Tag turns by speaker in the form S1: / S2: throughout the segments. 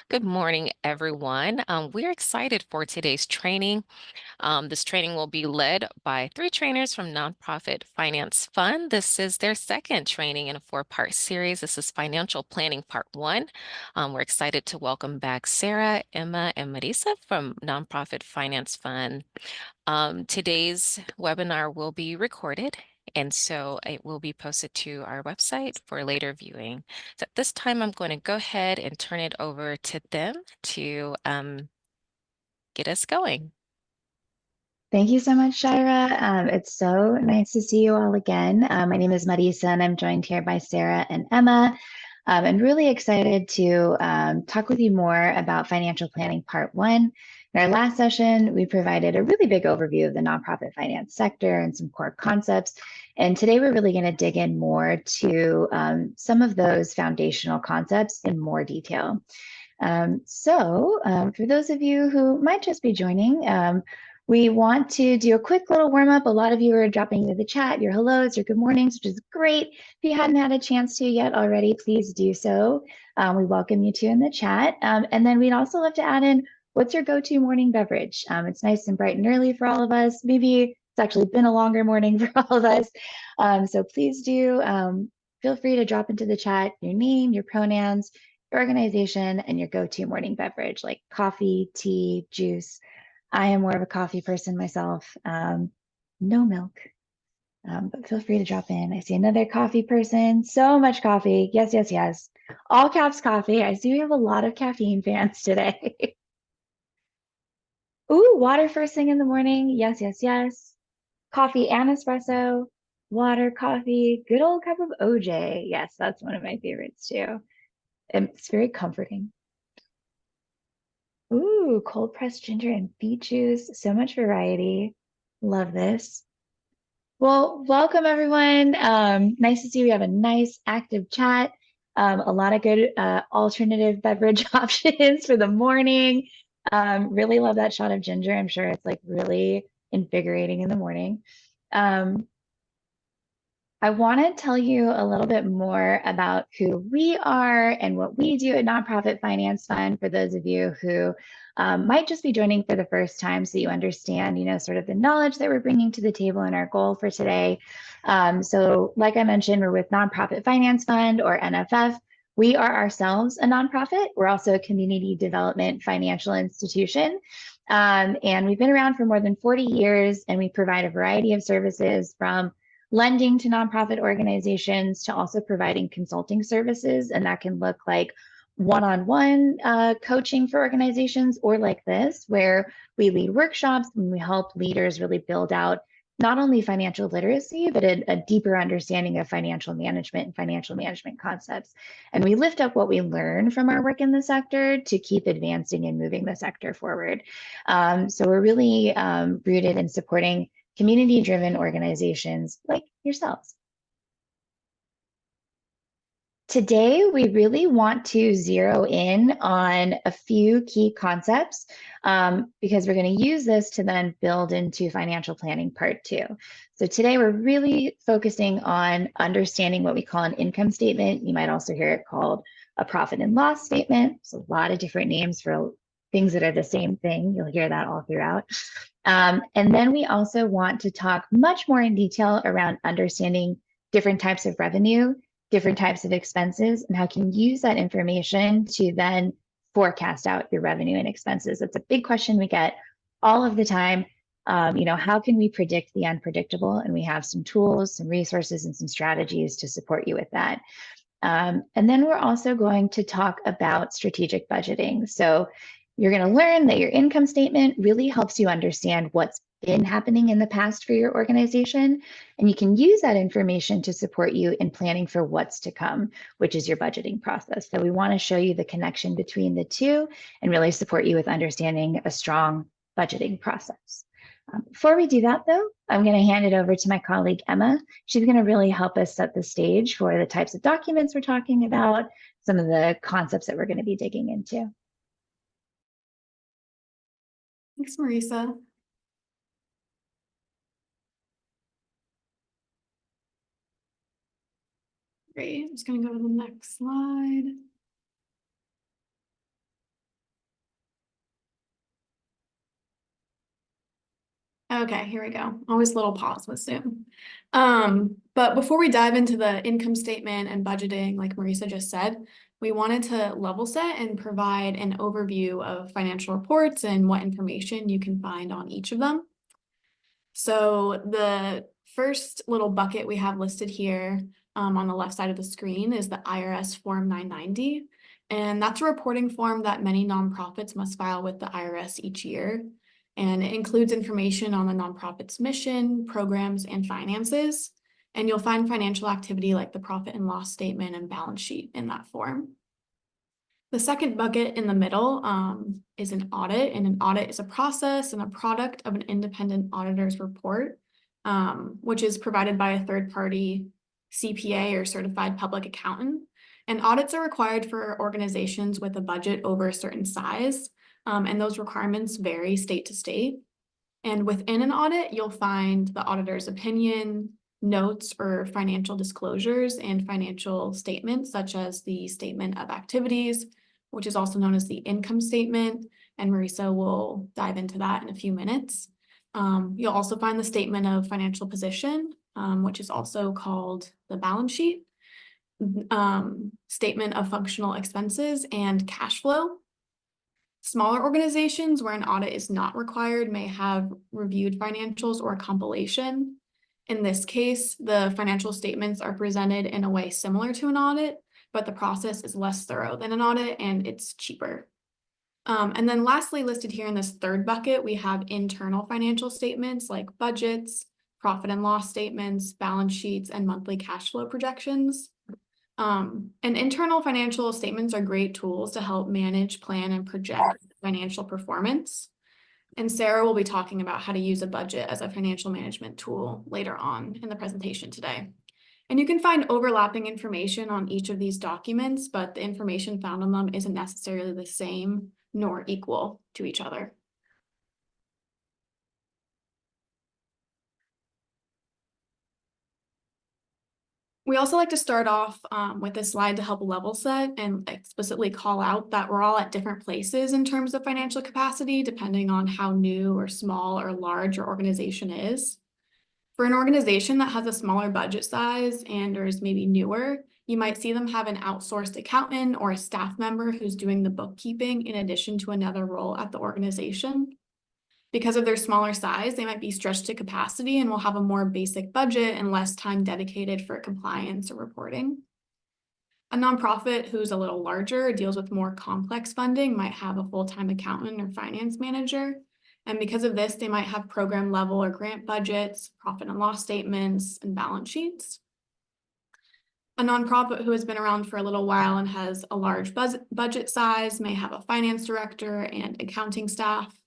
S1: Good morning, everyone. We're excited for today's training. This training will be led by three trainers from Nonprofit Finance Fund. This is their second training in a four-part series. This is Financial Planning Part 1. We're excited to welcome back Sarah, Emma, and Marisa from Nonprofit Finance Fund. Today's webinar will be recorded, and so it will be posted to our website for later viewing. So at this time, I'm going to go ahead and turn it over to them to get us going.
S2: Thank you so much, Shira. It's so nice to see you all again. My name is Marisa, and I'm joined here by Sarah and Emma. And really excited to talk with you more about financial planning part 1. In our last session, we provided a really big overview of the nonprofit finance sector and some core concepts. And today we're really going to dig in more to some of those foundational concepts in more detail. For those of you who might just be joining, we want to do a quick little warm up. A lot of you are dropping into the chat your hellos, your good mornings, which is great. If you hadn't had a chance to yet already, please do so. We welcome you to in the chat. And then we'd also love to add in, what's your go-to morning beverage? It's nice and bright and early for all of us. Maybe it's actually been a longer morning for all of us. So please do feel free to drop into the chat your name, your pronouns, your organization, and your go-to morning beverage like coffee, tea, juice. I am more of a coffee person myself. No milk, but feel free to drop in. I see another coffee person. So much coffee. Yes, yes, yes. All caps coffee. I see we have a lot of caffeine fans today. Ooh, water first thing in the morning. Yes, yes, yes. Coffee and espresso. Water, coffee, good old cup of OJ. Yes, that's one of my favorites too. And it's very comforting. Ooh, cold pressed ginger and beet juice. So much variety. Love this. Well, welcome everyone. Nice to see we have a nice active chat. A lot of good alternative beverage options for the morning. Really love that shot of ginger. I'm sure it's like really invigorating in the morning. Um, I want to tell you a little bit more about who we are and what we do at Nonprofit Finance Fund for those of you who might just be joining for the first time so you understand, sort of the knowledge that we're bringing to the table and our goal for today. So like I mentioned, we're with Nonprofit Finance Fund or NFF. We are ourselves a nonprofit. We're also a community development financial institution. And we've been around for more than 40 years, and we provide a variety of services from lending to nonprofit organizations to also providing consulting services. And that can look like one-on-one coaching for organizations, or like this, where we lead workshops and we help leaders really build out not only financial literacy, but a deeper understanding of financial management and financial management concepts. And we lift up what we learn from our work in the sector to keep advancing and moving the sector forward. So we're really rooted in supporting community-driven organizations like yourselves. Today, we really want to zero in on a few key concepts because we're going to use this to then build into financial planning part 2. So today, we're really focusing on understanding what we call an income statement. You might also hear it called a profit and loss statement. There's a lot of different names for things that are the same thing. You'll hear that all throughout. And then we also want to talk much more in detail around understanding different types of revenue, different types of expenses, and how you can use that information to then forecast out your revenue and expenses. That's a big question we get all of the time. How can we predict the unpredictable? And we have some tools, some resources, and some strategies to support you with that. And then we're also going to talk about strategic budgeting. So you're going to learn that your income statement really helps you understand what's been happening in the past for your organization. And you can use that information to support you in planning for what's to come, which is your budgeting process. So we want to show you the connection between the two and really support you with understanding a strong budgeting process. Before we do that, though, I'm going to hand it over to my colleague, Emma. She's going to really help us set the stage for the types of documents we're talking about, some of the concepts that we're going to be digging into.
S3: Thanks, Marisa. Great, I'm just going to go to the next slide. Okay, here we go. Always a little pause with Zoom. But before we dive into the income statement and budgeting, like Marisa just said, we wanted to level set and provide an overview of financial reports and what information you can find on each of them. So the first little bucket we have listed here on the left side of the screen is the IRS Form 990. And that's a reporting form that many nonprofits must file with the IRS each year. And it includes information on the nonprofit's mission, programs, and finances. And you'll find financial activity like the profit and loss statement and balance sheet in that form. The second bucket in the middle is an audit, and an audit is a process and a product of an independent auditor's report, which is provided by a third-party CPA or certified public accountant. And audits are required for organizations with a budget over a certain size, and those requirements vary state to state. And within an audit, you'll find the auditor's opinion, notes or financial disclosures, and financial statements such as the statement of activities, which is also known as the income statement, and Marisa will dive into that in a few minutes. You'll also find the statement of financial position, which is also called the balance sheet, statement of functional expenses, and cash flow. Smaller organizations where an audit is not required may have reviewed financials or a compilation. In this case, the financial statements are presented in a way similar to an audit, but the process is less thorough than an audit and it's cheaper. And then lastly, listed here in this third bucket, we have internal financial statements like budgets, profit and loss statements, balance sheets, and monthly cash flow projections. And internal financial statements are great tools to help manage, plan, and project financial performance. And Sarah will be talking about how to use a budget as a financial management tool later on in the presentation today. And you can find overlapping information on each of these documents, but the information found on them isn't necessarily the same nor equal to each other. We also like to start off with this slide to help level set and explicitly call out that we're all at different places in terms of financial capacity, depending on how new or small or large your organization is. For an organization that has a smaller budget size and or is maybe newer, you might see them have an outsourced accountant or a staff member who's doing the bookkeeping in addition to another role at the organization. Because of their smaller size, they might be stretched to capacity and will have a more basic budget and less time dedicated for compliance or reporting. A nonprofit who's a little larger, deals with more complex funding, might have a full-time accountant or finance manager. And because of this, they might have program level or grant budgets, profit and loss statements, and balance sheets. A nonprofit who has been around for a little while and has a large budget size may have a finance director and accounting staff.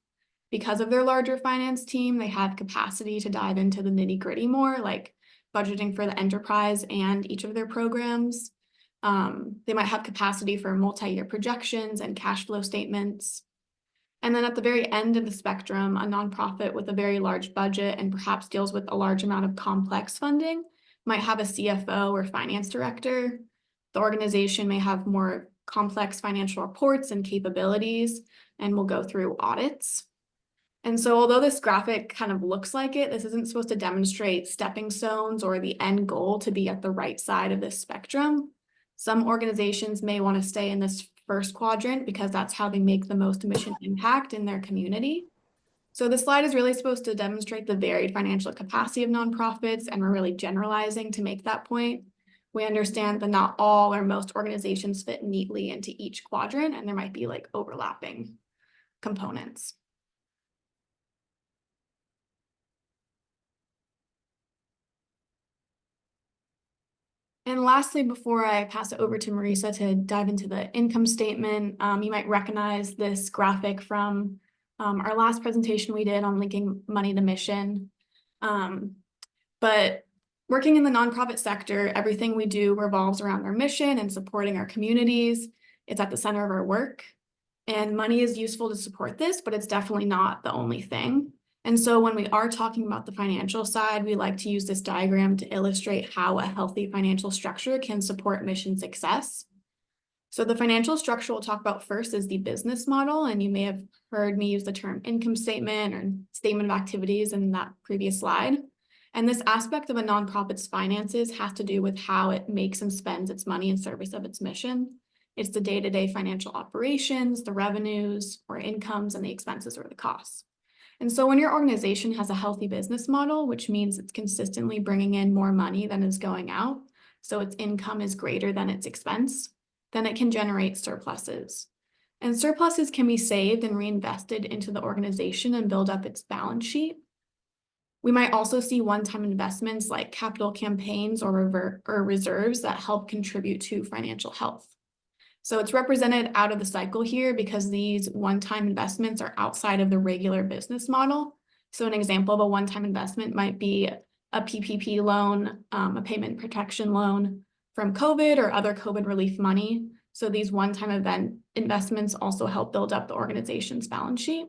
S3: Because of their larger finance team, they have capacity to dive into the nitty-gritty more, like budgeting for the enterprise and each of their programs. They might have capacity for multi-year projections and cash flow statements. And then at the very end of the spectrum, a nonprofit with a very large budget and perhaps deals with a large amount of complex funding might have a CFO or finance director. The organization may have more complex financial reports and capabilities and will go through audits. And so although this graphic kind of looks like it, this isn't supposed to demonstrate stepping stones or the end goal to be at the right side of this spectrum. Some organizations may want to stay in this first quadrant because that's how they make the most mission impact in their community. So this slide is really supposed to demonstrate the varied financial capacity of nonprofits, and we're really generalizing to make that point. We understand that not all or most organizations fit neatly into each quadrant, and there might be like overlapping components. And lastly, before I pass it over to Marisa to dive into the income statement, you might recognize this graphic from our last presentation we did on linking money to mission. But working in the nonprofit sector, everything we do revolves around our mission and supporting our communities. It's at the center of our work. And money is useful to support this, but it's definitely not the only thing. And so when we are talking about the financial side, we like to use this diagram to illustrate how a healthy financial structure can support mission success. So So the financial structure we'll talk about first is the business model, and you may have heard me use the term income statement or statement of activities in that previous slide. And this aspect of a nonprofit's finances has to do with how it makes and spends its money in service of its mission. It's the day-to-day financial operations, the revenues or incomes, and the expenses or the costs. And so when your organization has a healthy business model, which means it's consistently bringing in more money than is going out, so its income is greater than its expense, then it can generate surpluses. And surpluses can be saved and reinvested into the organization and build up its balance sheet. We might also see one-time investments like capital campaigns or reserves that help contribute to financial health. So it's represented out of the cycle here because these one-time investments are outside of the regular business model. So an example of a one-time investment might be a PPP loan, a payment protection loan from COVID or other COVID relief money. So these one-time investments also help build up the organization's balance sheet.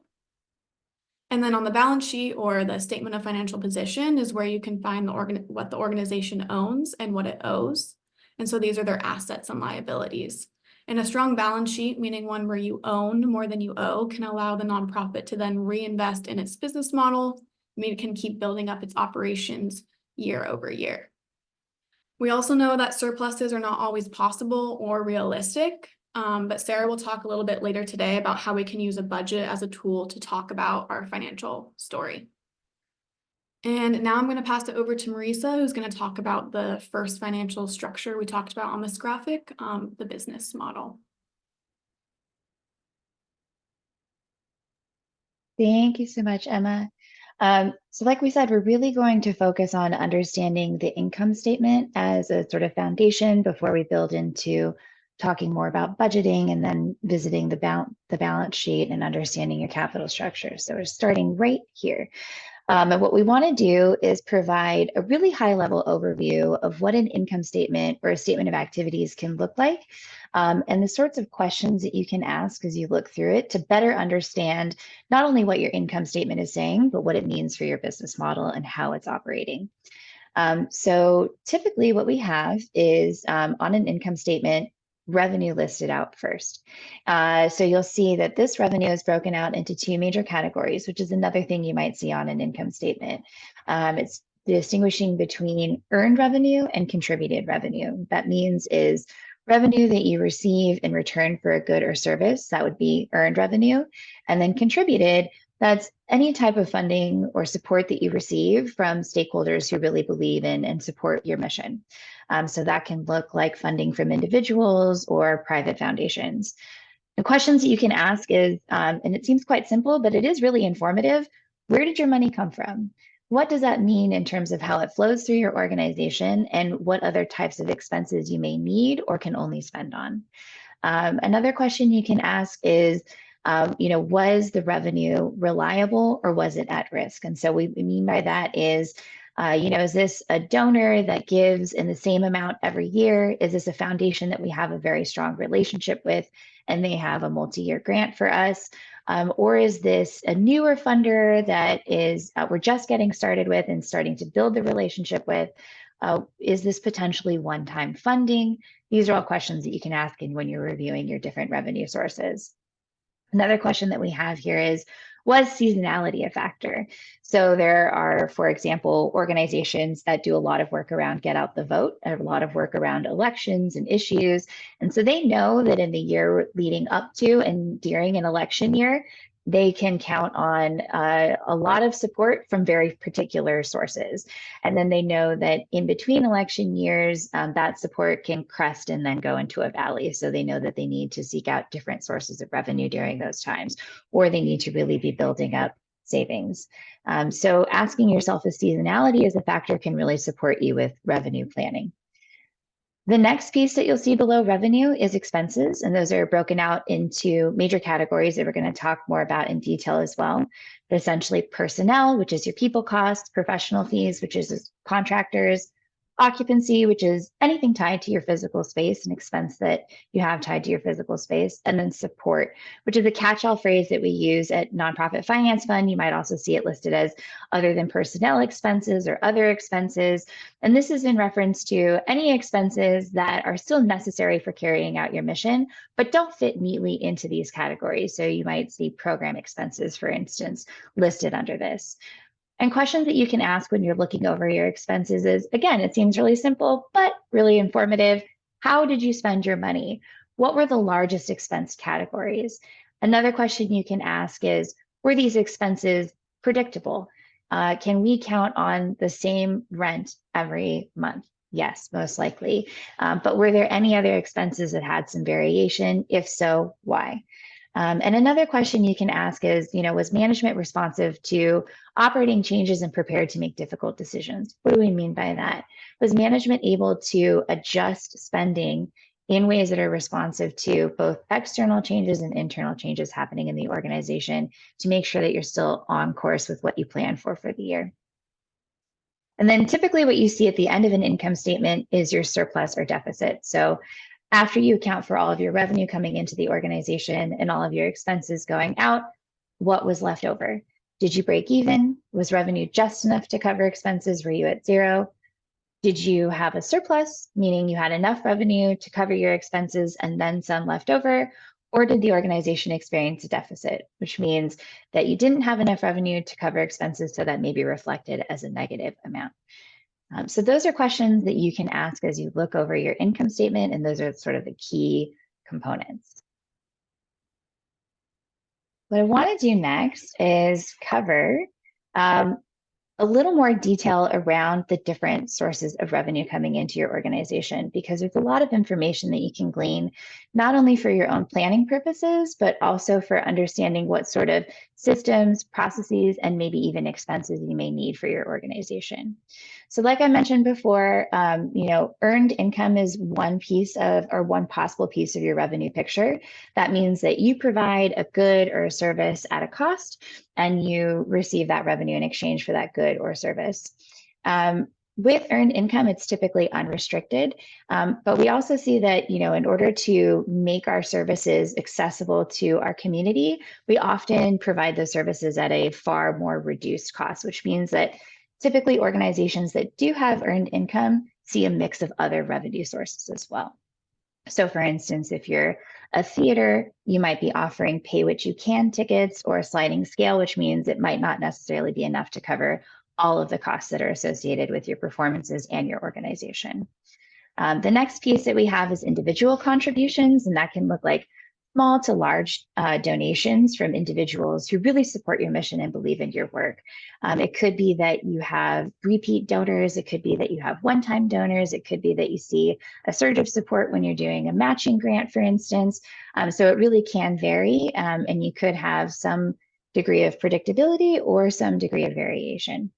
S3: And then on the balance sheet or the statement of financial position is where you can find what the organization owns and what it owes. And so these are their assets and liabilities. And a strong balance sheet, meaning one where you own more than you owe, can allow the nonprofit to then reinvest in its business model. I mean, it can keep building up its operations year over year. We also know that surpluses are not always possible or realistic, but Sarah will talk a little bit later today about how we can use a budget as a tool to talk about our financial story. And now I'm going to pass it over to Marisa, who's going to talk about the first financial structure we talked about on this graphic, the business model.
S2: Thank you so much, Emma. So like we said, we're really going to focus on understanding the income statement as a sort of foundation before we build into talking more about budgeting and then visiting the balance sheet and understanding your capital structure. So we're starting right here. And what we want to do is provide a really high-level overview of what an income statement or a statement of activities can look like, and the sorts of questions that you can ask as you look through it to better understand not only what your income statement is saying, but what it means for your business model and how it's operating. So typically what we have is on an income statement, revenue listed out first. So you'll see that this revenue is broken out into two major categories, which is another thing you might see on an income statement. It's distinguishing between earned revenue and contributed revenue. That means is revenue that you receive in return for a good or service, that would be earned revenue, and then contributed, that's any type of funding or support that you receive from stakeholders who really believe in and support your mission. So that can look like funding from individuals or private foundations. The questions that you can ask is, and it seems quite simple, but it is really informative. Where did your money come from? What does that mean in terms of how it flows through your organization and what other types of expenses you may need or can only spend on? Another question you can ask is, was the revenue reliable or was it at risk? And so what we mean by that is, is this a donor that gives in the same amount every year? Is this a foundation that we have a very strong relationship with and they have a multi-year grant for us? Or is this a newer funder that is we're just getting started with and starting to build the relationship with? Is this potentially one-time funding? These are all questions that you can ask when you're reviewing your different revenue sources. Another question that we have here is, was seasonality a factor? So there are, for example, organizations that do a lot of work around get out the vote, a lot of work around elections and issues. And so they know that in the year leading up to and during an election year, they can count on a lot of support from very particular sources. And then they know that in between election years, that support can crest and then go into a valley. So they know that they need to seek out different sources of revenue during those times, or they need to really be building up savings. So asking yourself if seasonality is a factor can really support you with revenue planning. The next piece that you'll see below revenue is expenses, and those are broken out into major categories that we're going to talk more about in detail as well. But essentially personnel, which is your people costs, professional fees, which is contractors, occupancy, which is anything tied to your physical space, an expense that you have tied to your physical space, and then support, which is a catch-all phrase that we use at Nonprofit Finance Fund. You might also see it listed as other than personnel expenses or other expenses. And this is in reference to any expenses that are still necessary for carrying out your mission, but don't fit neatly into these categories. So you might see program expenses, for instance, listed under this. And questions that you can ask when you're looking over your expenses is, again, it seems really simple, but really informative. How did you spend your money? What were the largest expense categories? Another question you can ask is, were these expenses predictable? Can we count on the same rent every month? Yes, most likely. But were there any other expenses that had some variation? If so, why? And another question you can ask is, was management responsive to operating changes and prepared to make difficult decisions? What do we mean by that? Was management able to adjust spending in ways that are responsive to both external changes and internal changes happening in the organization to make sure that you're still on course with what you plan for the year? And then typically what you see at the end of an income statement is your surplus or deficit. So after you account for all of your revenue coming into the organization and all of your expenses going out, what was left over? Did you break even? Was revenue just enough to cover expenses? Were you at zero? Did you have a surplus, meaning you had enough revenue to cover your expenses and then some left over? Or did the organization experience a deficit, which means that you didn't have enough revenue to cover expenses, so that may be reflected as a negative amount? So those are questions that you can ask as you look over your income statement, and those are sort of the key components. What I want to do next is cover a little more detail around the different sources of revenue coming into your organization, because there's a lot of information that you can glean, not only for your own planning purposes, but also for understanding what sort of systems, processes, and maybe even expenses you may need for your organization. So like I mentioned before, earned income is one piece of, or one possible piece of your revenue picture. That means that you provide a good or a service at a cost, and you receive that revenue in exchange for that good or service. With earned income, it's typically unrestricted, but we also see that, in order to make our services accessible to our community, we often provide those services at a far more reduced cost, which means that typically organizations that do have earned income see a mix of other revenue sources as well. So for instance, if you're a theater, you might be offering pay what you can tickets or a sliding scale, which means it might not necessarily be enough to cover all of the costs that are associated with your performances and your organization. The next piece that we have is individual contributions, and that can look like small to large donations from individuals who really support your mission and believe in your work. It could be that you have repeat donors. It could be that you have one-time donors. It could be that you see a surge of support when you're doing a matching grant, for instance. So it really can vary, and you could have some degree of predictability or some degree of variation.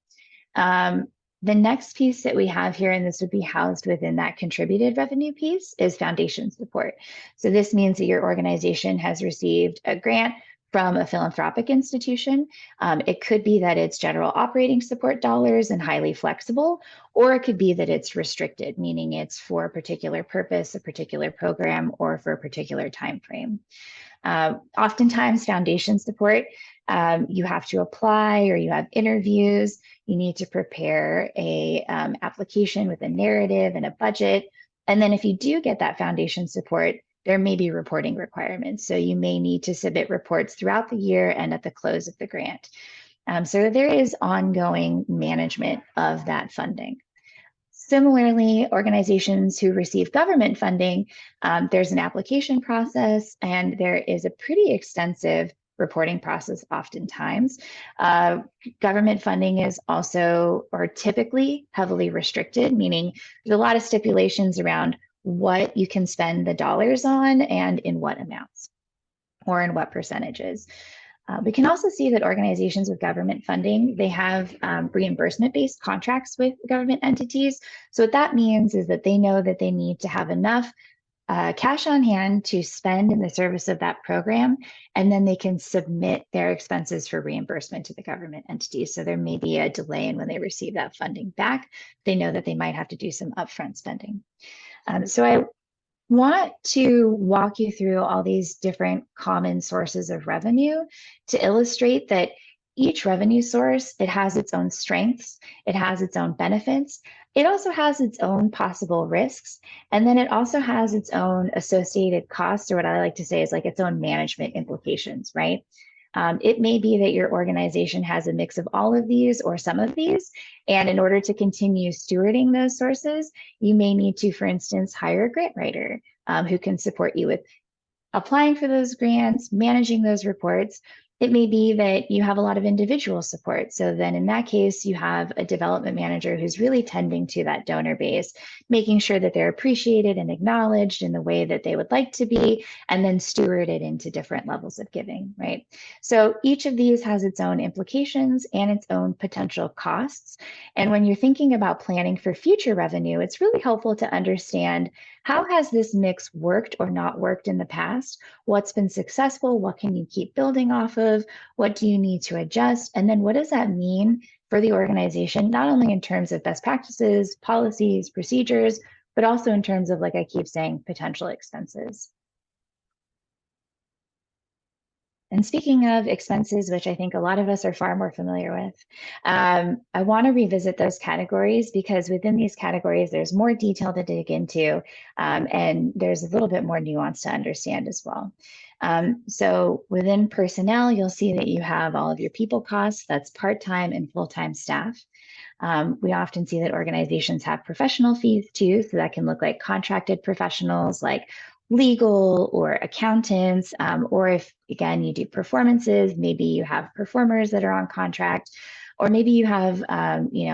S2: The next piece that we have here, and this would be housed within that contributed revenue piece, is foundation support. So this means that your organization has received a grant from a philanthropic institution. It could be that it's general operating support dollars and highly flexible, or it could be that it's restricted, meaning it's for a particular purpose, a particular program, or for a particular time frame. Oftentimes, foundation support, you have to apply or you have interviews. You need to prepare a application with a narrative and a budget. And then if you do get that foundation support, there may be reporting requirements. So you may need to submit reports throughout the year and at the close of the grant. So there is ongoing management of that funding. Similarly, organizations who receive government funding, there's an application process, and there is a pretty extensive reporting process oftentimes. Government funding is also, or typically, heavily restricted, meaning there's a lot of stipulations around what you can spend the dollars on and in what amounts or in what percentages. We can also see that organizations with government funding, they have reimbursement-based contracts with government entities. So what that means is that they know that they need to have enough cash on hand to spend in the service of that program, and then they can submit their expenses for reimbursement to the government entity. So there may be a delay in when they receive that funding back. They know that they might have to do some upfront spending. So I want to walk you through all these different common sources of revenue to illustrate that each revenue source, it has its own strengths, it has its own benefits, it also has its own possible risks, and then it also has its own associated costs, or what I like to say is like its own management implications, right? It may be that your organization has a mix of all of these or some of these, and in order to continue stewarding those sources, you may need to, for instance, hire a grant writer who can support you with applying for those grants, managing those reports. It may be that you have a lot of individual support. So then in that case, you have a development manager who's really tending to that donor base, making sure that they're appreciated and acknowledged in the way that they would like to be, and then stewarded into different levels of giving, right? So each of these has its own implications and its own potential costs. And when you're thinking about planning for future revenue, it's really helpful to understand how has this mix worked or not worked in the past? What's been successful? What can you keep building off of? What do you need to adjust? And then what does that mean for the organization, not only in terms of best practices, policies, procedures, but also in terms of, like I keep saying, potential expenses. And speaking of expenses, which I think a lot of us are far more familiar with, I want to revisit those categories because within these categories, there's more detail to dig into, and there's a little bit more nuance to understand as well. So within personnel, you'll see that you have all of your people costs, that's part-time and full-time staff. We often see that organizations have professional fees too, so that can look like contracted professionals like legal or accountants, or if, again, you do performances, maybe you have performers that are on contract, or maybe you have,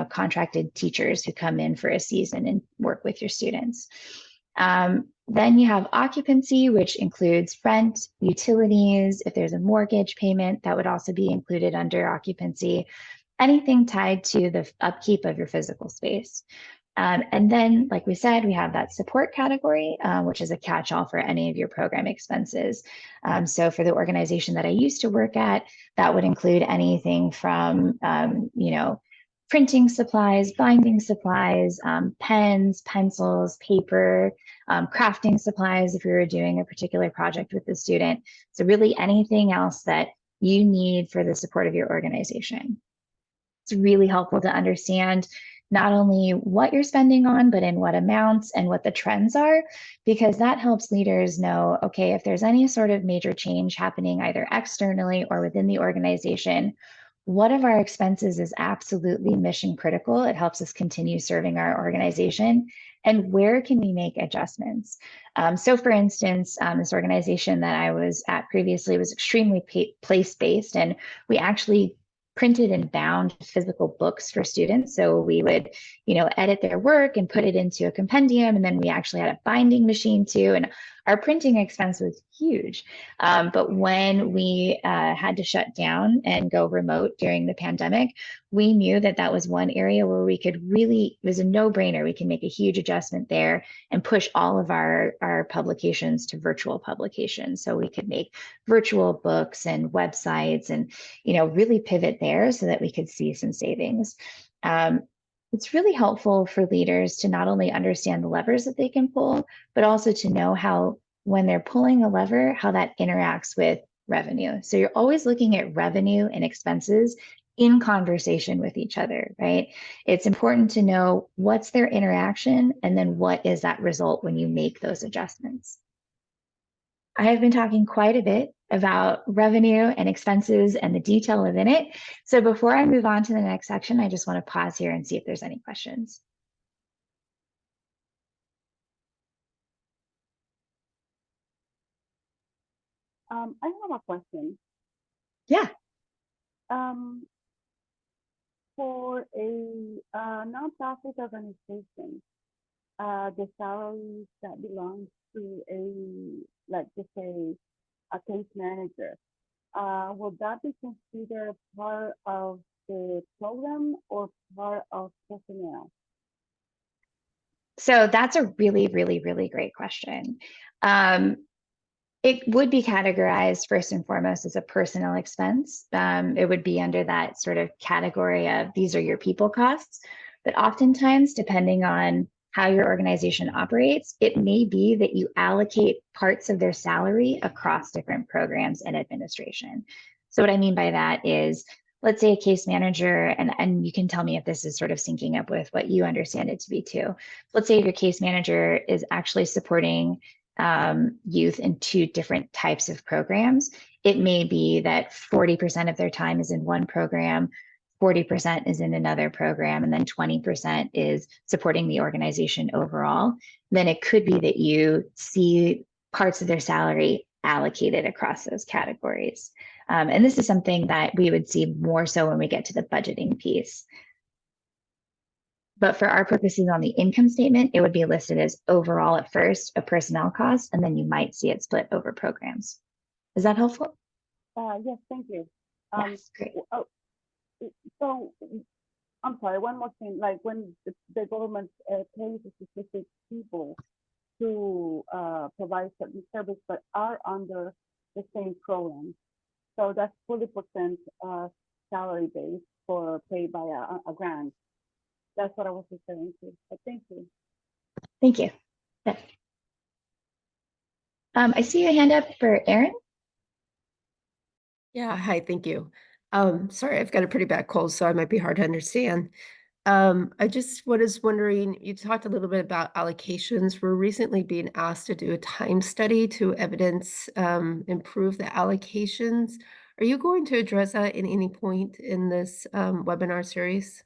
S2: contracted teachers who come in for a season and work with your students. Then you have occupancy, which includes rent, utilities. If there's a mortgage payment, that would also be included under occupancy. Anything tied to the upkeep of your physical space. And then, like we said, we have that support category, which is a catch-all for any of your program expenses. So for the organization that I used to work at, that would include anything from, printing supplies, binding supplies, pens, pencils, paper, crafting supplies if we were doing a particular project with the student. So really anything else that you need for the support of your organization. It's really helpful to understand not only what you're spending on, but in what amounts and what the trends are, because that helps leaders know, okay, if there's any sort of major change happening either externally or within the organization, what of our expenses is absolutely mission critical? It helps us continue serving our organization. And where can we make adjustments? So for instance, this organization that I was at previously was extremely place-based, and we actually printed and bound physical books for students. So we would, edit their work and put it into a compendium. And then we actually had a binding machine too. And our printing expense was huge. But when we had to shut down and go remote during the pandemic, we knew that that was one area where we could really, it was a no-brainer. We can make a huge adjustment there and push all of our publications to virtual publications. So we could make virtual books and websites and, really pivot there so that we could see some savings. It's really helpful for leaders to not only understand the levers that they can pull, but also to know how, when they're pulling a lever, how that interacts with revenue. So you're always looking at revenue and expenses in conversation with each other, right? It's important to know what's their interaction and then what is that result when you make those adjustments. I have been talking quite a bit about revenue and expenses and the detail within it. So before I move on to the next section, I just want to pause here and see if there's any questions.
S4: I have a question.
S2: Yeah.
S4: For a nonprofit organization, the salaries that belong to let's just say, a case manager, will that be considered part of the program or part of personnel?
S2: So that's a really, really, really great question. It would be categorized first and foremost as a personnel expense. It would be under that sort of category of these are your people costs. But oftentimes, depending on how your organization operates, it may be that you allocate parts of their salary across different programs and administration. So what I mean by that is, let's say a case manager, and you can tell me if this is sort of syncing up with what you understand it to be too. Let's say your case manager is actually supporting youth in two different types of programs. It may be that 40% of their time is in one program, 40% is in another program, and then 20% is supporting the organization overall. Then it could be that you see parts of their salary allocated across those categories. And this is something that we would see more so when we get to the budgeting piece. But for our purposes on the income statement, it would be listed as overall at first, a personnel cost, and then you might see it split over programs. Is that helpful?
S4: Yes, thank you.
S2: Yes, great.
S4: So I'm sorry, one more thing, like when the government pays specific people to provide certain service, but are under the same program. So that's 40% salary base for paid by a grant. That's what I was referring to. But thank you.
S2: Thank you. Yeah. I see a hand up for Erin.
S5: Yeah, hi, thank you. Sorry, I've got a pretty bad cold, so I might be hard to understand. I just was wondering, you talked a little bit about allocations. We're recently being asked to do a time study to evidence improve the allocations. Are you going to address that at any point in this webinar series?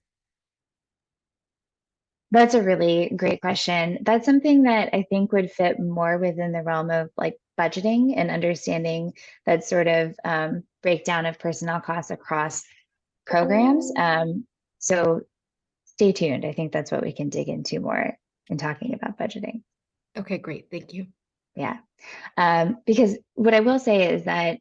S2: That's a really great question. That's something that I think would fit more within the realm of like budgeting and understanding that sort of breakdown of personnel costs across programs. So stay tuned. I think that's what we can dig into more in talking about budgeting.
S5: Okay, great. Thank you.
S2: Yeah. Because what I will say is that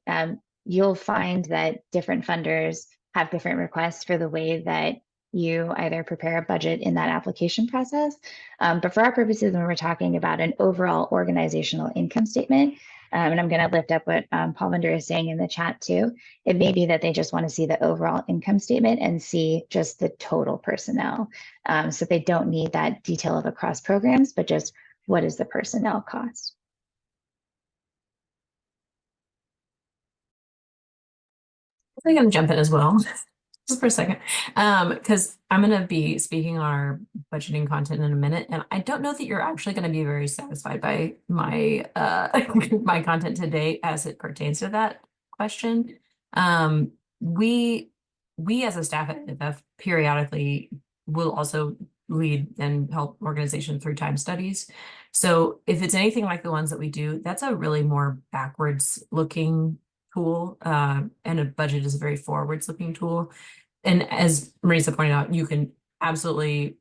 S2: you'll find that different funders have different requests for the way that you either prepare a budget in that application process. But for our purposes, when we're talking about an overall organizational income statement, and I'm going to lift up what Paul Vender is saying in the chat too, it may be that they just want to see the overall income statement and see just the total personnel. So they don't need that detail of across programs, but just what is the personnel cost.
S6: I'm going to jump in as well, just for a second, because I'm going to be speaking on our budgeting content in a minute, and I don't know that you're actually going to be very satisfied by my my content today as it pertains to that question. We as a staff at NFF periodically will also lead and help organizations through time studies. So if it's anything like the ones that we do, that's a really more backwards looking tool, and a budget is a very forwards looking tool. And as Marisa pointed out, you can absolutely,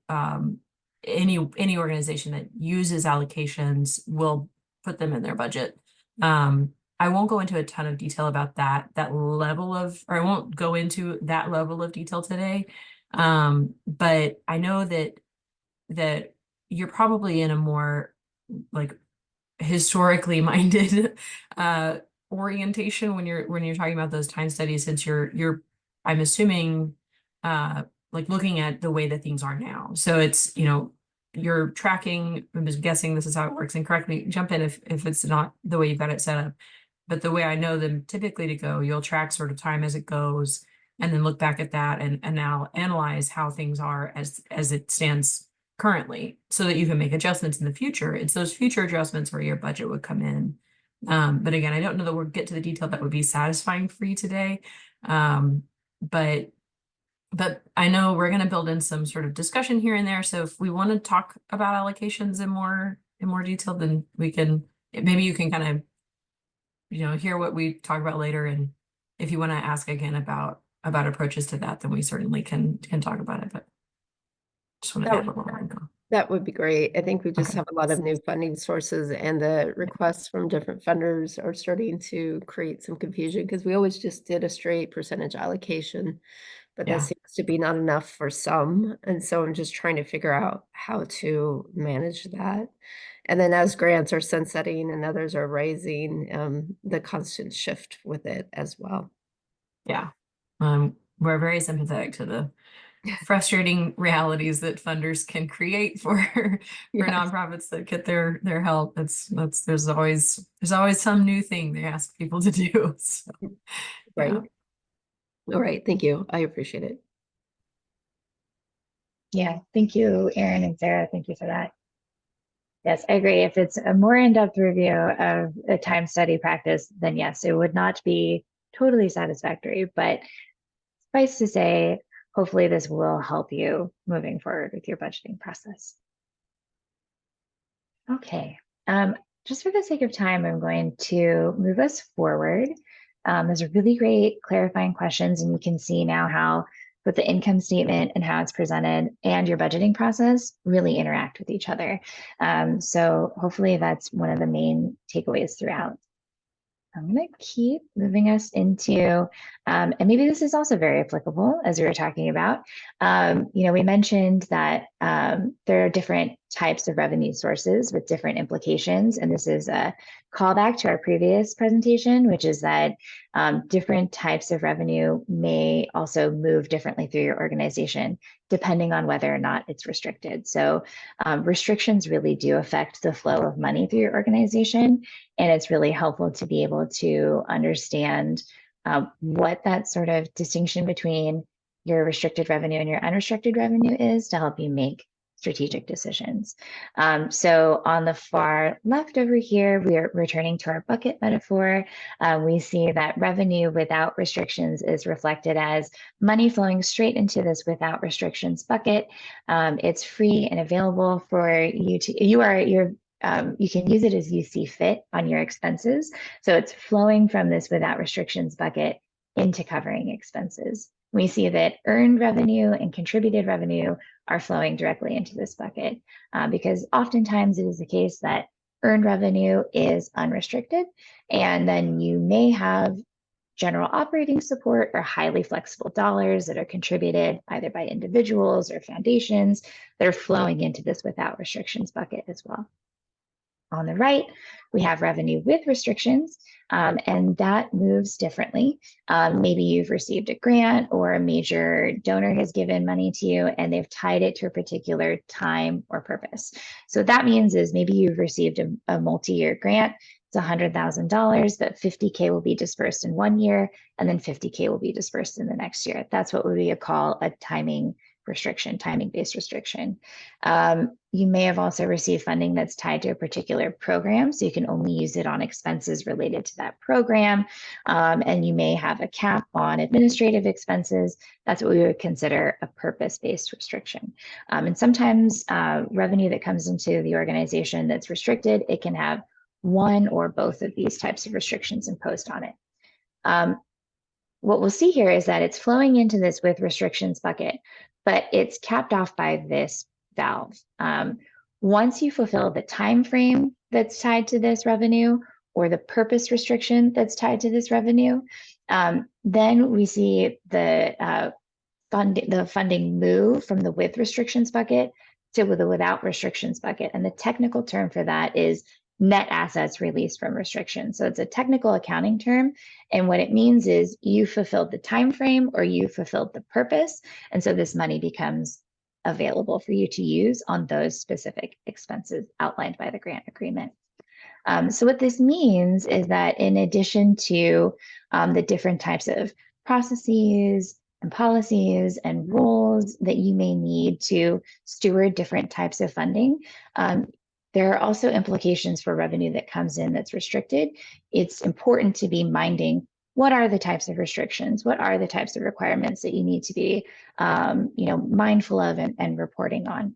S6: any organization that uses allocations will put them in their budget. I won't go into a ton of detail about that level of, or I won't go into that level of detail today. But I know that you're probably in a more like historically minded orientation when you're talking about those time studies, since you're I'm assuming like looking at the way that things are now. So it's, you're tracking, I'm just guessing this is how it works, and correct me, jump in if it's not the way you've got it set up. But the way I know them typically to go, you'll track sort of time as it goes, and then look back at that and now analyze how things are as it stands currently, so that you can make adjustments in the future. It's those future adjustments where your budget would come in. But again, I don't know that we'll get to the detail that would be satisfying for you today. But I know we're going to build in some sort of discussion here and there. So if we want to talk about allocations in more detail, then we can, maybe you can kind of, hear what we talk about later. And if you want to ask again about approaches to that, then we certainly can talk about it. But just want to add a little more.
S5: That would be great. I think we just
S6: Okay.
S5: have a lot of new funding sources, and the requests from different funders are starting to create some confusion, because we always just did a straight percentage allocation, but
S6: Yeah.
S5: that seems to be not enough for some. And so I'm just trying to figure out how to manage that. And then as grants are sunsetting and others are rising, the constant shift with it as well.
S6: Yeah. We're very sympathetic to the frustrating realities that funders can create for
S5: Yes.
S6: nonprofits that get their help. There's always some new thing they ask people to do. So,
S5: Right.
S6: yeah.
S5: All right. Thank you. I appreciate it.
S2: Yeah, thank you, Erin and Sarah. Thank you for that. Yes, I agree. If it's a more in-depth review of a time study practice, then yes, it would not be totally satisfactory. But suffice to say, hopefully this will help you moving forward with your budgeting process. Okay, just for the sake of time, I'm going to move us forward. Those are really great clarifying questions, and you can see now how both the income statement and how it's presented and your budgeting process really interact with each other. So hopefully that's one of the main takeaways throughout. I'm going to keep moving us into, and maybe this is also very applicable as we were talking about. We mentioned that there are different types of revenue sources with different implications. And this is a callback to our previous presentation, which is that different types of revenue may also move differently through your organization, depending on whether or not it's restricted. So restrictions really do affect the flow of money through your organization. And it's really helpful to be able to understand what that sort of distinction between your restricted revenue and your unrestricted revenue is to help you make strategic decisions. So on the far left over here, we are returning to our bucket metaphor. We see that revenue without restrictions is reflected as money flowing straight into this without restrictions bucket. It's free and available for you to, you can use it as you see fit on your expenses. So it's flowing from this without restrictions bucket into covering expenses. We see that earned revenue and contributed revenue are flowing directly into this bucket because oftentimes it is the case that earned revenue is unrestricted, and then you may have general operating support or highly flexible dollars that are contributed either by individuals or foundations that are flowing into this without restrictions bucket as well. On the right, we have revenue with restrictions, and that moves differently. Maybe you've received a grant or a major donor has given money to you and they've tied it to a particular time or purpose. So what that means is maybe you've received a multi-year grant. It's $100,000, but 50K will be dispersed in 1 year, and then 50K will be dispersed in the next year. That's what we call a timing restriction, timing-based restriction. You may have also received funding that's tied to a particular program, so you can only use it on expenses related to that program. And you may have a cap on administrative expenses. That's what we would consider a purpose-based restriction. And sometimes revenue that comes into the organization that's restricted, it can have one or both of these types of restrictions imposed on it. What we'll see here is that it's flowing into this with restrictions bucket, but it's capped off by this valve. Once you fulfill the time frame that's tied to this revenue or the purpose restriction that's tied to this revenue, then we see the funding move from the with restrictions bucket to the without restrictions bucket. And the technical term for that is net assets released from restrictions. So it's a technical accounting term. And what it means is you fulfilled the time frame or you fulfilled the purpose. And so this money becomes available for you to use on those specific expenses outlined by the grant agreement. So what this means is that in addition to the different types of processes and policies and rules that you may need to steward different types of funding, there are also implications for revenue that comes in that's restricted. It's important to be minding what are the types of restrictions, what are the types of requirements that you need to be mindful of and reporting on.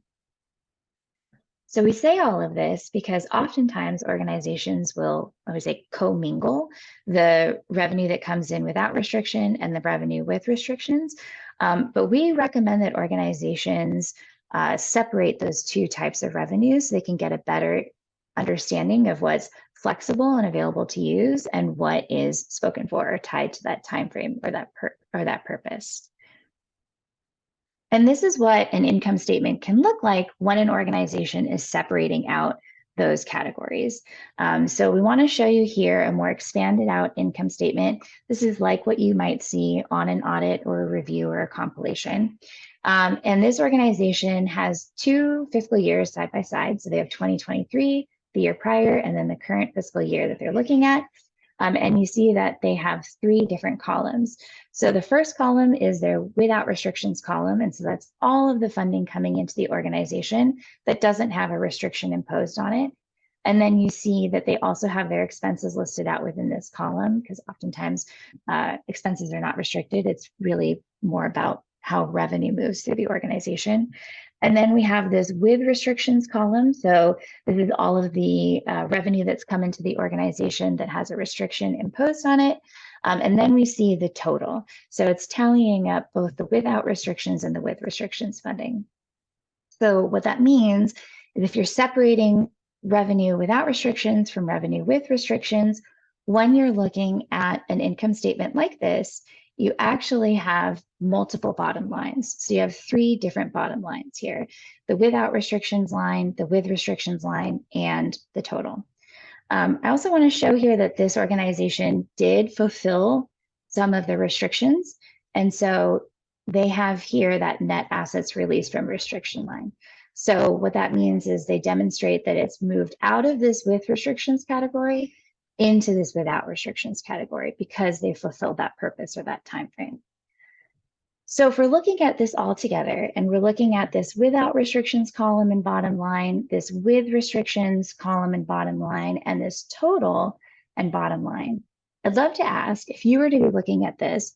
S2: So we say all of this because oftentimes organizations will, I would say, commingle the revenue that comes in without restriction and the revenue with restrictions. But we recommend that organizations separate those two types of revenues so they can get a better understanding of what's flexible and available to use and what is spoken for or tied to that time frame or that purpose. And this is what an income statement can look like when an organization is separating out those categories. So we want to show you here a more expanded out income statement. This is like what you might see on an audit or a review or a compilation. And this organization has 2 fiscal years side by side. So they have 2023, the year prior, and then the current fiscal year that they're looking at. And you see that they have 3 different columns. So the first column is their without restrictions column. And so that's all of the funding coming into the organization that doesn't have a restriction imposed on it. And then you see that they also have their expenses listed out within this column, because oftentimes expenses are not restricted. It's really more about how revenue moves through the organization. And then we have this with restrictions column. So this is all of the revenue that's come into the organization that has a restriction imposed on it. And then we see the total. So it's tallying up both the without restrictions and the with restrictions funding. So what that means is if you're separating revenue without restrictions from revenue with restrictions, when you're looking at an income statement like this, you actually have multiple bottom lines. So you have 3 different bottom lines here: the without restrictions line, the with restrictions line, and the total. I also want to show here that this organization did fulfill some of the restrictions. And so they have here that net assets released from restriction line. So what that means is they demonstrate that it's moved out of this with restrictions category into this without restrictions category because they fulfilled that purpose or that time frame. So if we're looking at this all together and we're looking at this without restrictions column and bottom line, this with restrictions column and bottom line, and this total and bottom line, I'd love to ask, if you were to be looking at this,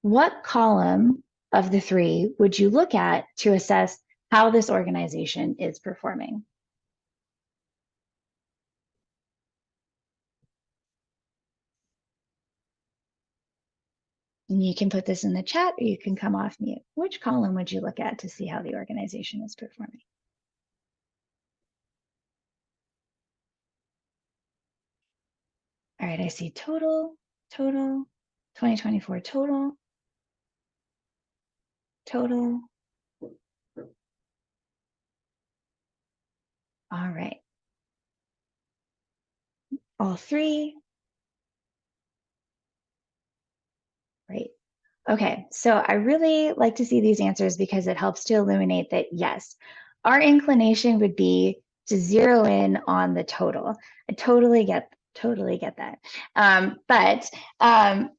S2: what column of the 3 would you look at to assess how this organization is performing? And you can put this in the chat or you can come off mute. Which column would you look at to see how the organization is performing? All right, I see total, 2024 total. All right. All 3. Great. Okay, so I really like to see these answers because it helps to illuminate that, yes, our inclination would be to zero in on the total. I totally get that. But at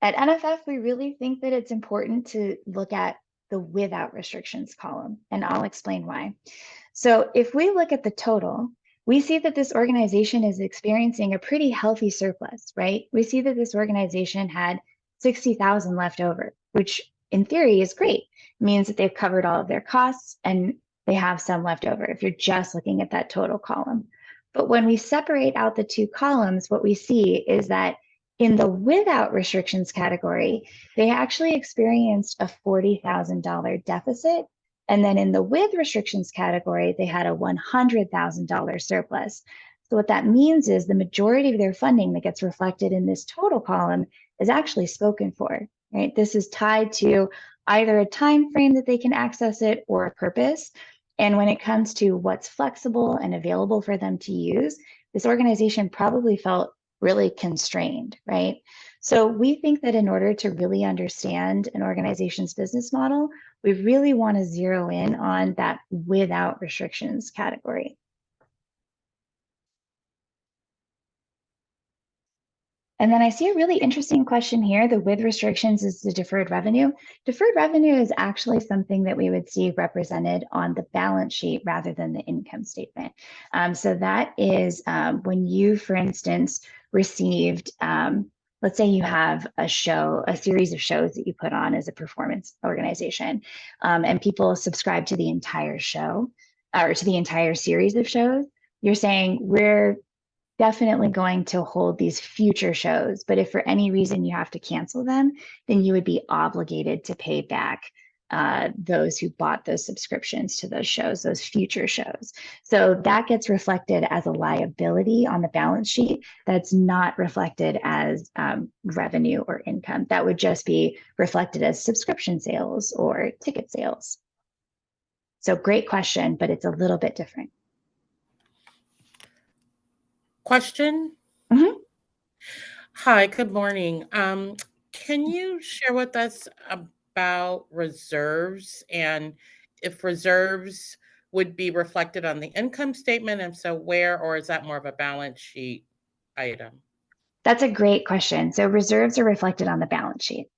S2: NFF, we really think that it's important to look at the without restrictions column, and I'll explain why. So if we look at the total, we see that this organization is experiencing a pretty healthy surplus, right? We see that this organization had 60,000 left over, which in theory is great. It means that they've covered all of their costs and they have some left over if you're just looking at that total column. But when we separate out the 2 columns, what we see is that in the without restrictions category, they actually experienced a $40,000 deficit. And then in the with restrictions category, they had a $100,000 surplus. So what that means is the majority of their funding that gets reflected in this total column is actually spoken for, right? This is tied to either a time frame that they can access it or a purpose. And when it comes to what's flexible and available for them to use, this organization probably felt really constrained, right? So we think that in order to really understand an organization's business model, we really want to zero in on that without restrictions category. And then I see a really interesting question here. The with restrictions is the deferred revenue. Deferred revenue is actually something that we would see represented on the balance sheet rather than the income statement. So that is when you, for instance, received, let's say you have a series of shows that you put on as a performance organization, and people subscribe to the entire show or to the entire series of shows. You're saying we're definitely going to hold these future shows, but if for any reason you have to cancel them, then you would be obligated to pay back those who bought those subscriptions to those shows, those future shows. So that gets reflected as a liability on the balance sheet. That's not reflected as revenue or income. That would just be reflected as subscription sales or ticket sales. So great question, but it's a little bit different.
S7: Question?
S2: Mhm.
S7: Hi, good morning. Can you share with us about reserves and if reserves would be reflected on the income statement, and so where, or is that more of a balance sheet item?
S2: That's a great question. So reserves are reflected on the balance sheet.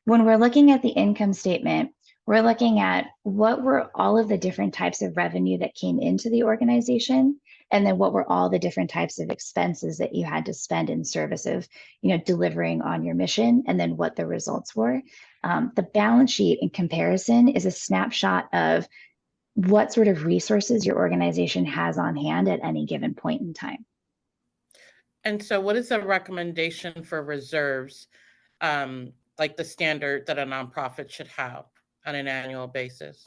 S2: When we're looking at the income statement, we're looking at what were all of the different types of revenue that came into the organization, and then what were all the different types of expenses that you had to spend in service of, delivering on your mission, and then what the results were. The balance sheet in comparison is a snapshot of what sort of resources your organization has on hand at any given point in time.
S7: And so what is the recommendation for reserves, like the standard that a nonprofit should have on an annual basis?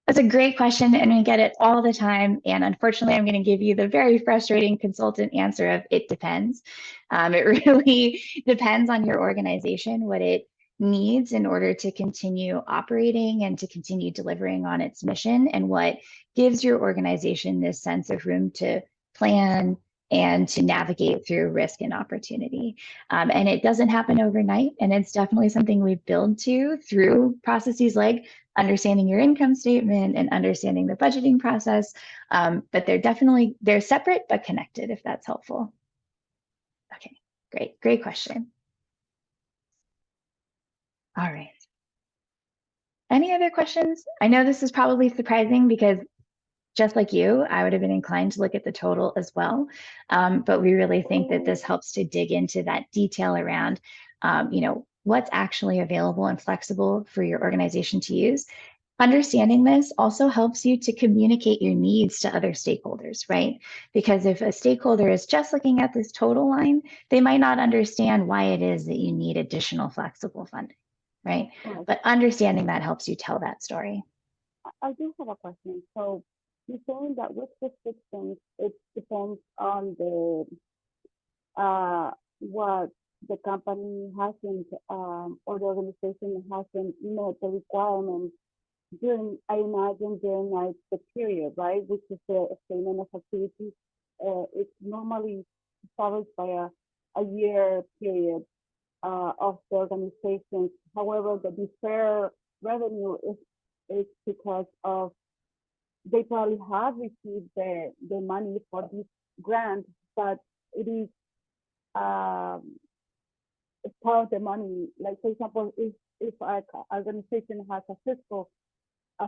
S2: That's a great question, and we get it all the time. And unfortunately, I'm going to give you the very frustrating consultant answer of it depends. It really depends on your organization, what it needs in order to continue operating and to continue delivering on its mission, and what gives your organization this sense of room to plan and to navigate through risk and opportunity. And it doesn't happen overnight, and it's definitely something we build to through processes like understanding your income statement and understanding the budgeting process. But they're separate but connected, if that's helpful. Okay, great question. All right. Any other questions? I know this is probably surprising because just like you, I would have been inclined to look at the total as well. But we really think that this helps to dig into that detail around, what's actually available and flexible for your organization to use. Understanding this also helps you to communicate your needs to other stakeholders, right? Because if a stakeholder is just looking at this total line, they might not understand why it is that you need additional flexible funding, right?
S4: Right.
S2: But understanding that helps you tell that story.
S4: I do have a question. So you're saying that with restrictions, it depends on the what the company hasn't or the organization hasn't met the requirements during, I imagine, during like the period, right, which is the statement of activities. It's normally followed by a year period of the organization. However, the deferred revenue is because of they probably have received the money for this grant, but it is part of the money. Like for example, if an organization has a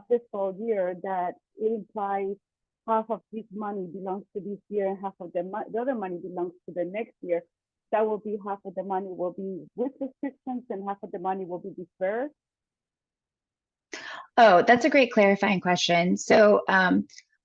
S4: fiscal year, that it implies half of this money belongs to this year and half of the other money belongs to the next year. That will be half of the money will be with restrictions and half of the money will be deferred.
S2: Oh, that's a great clarifying question. So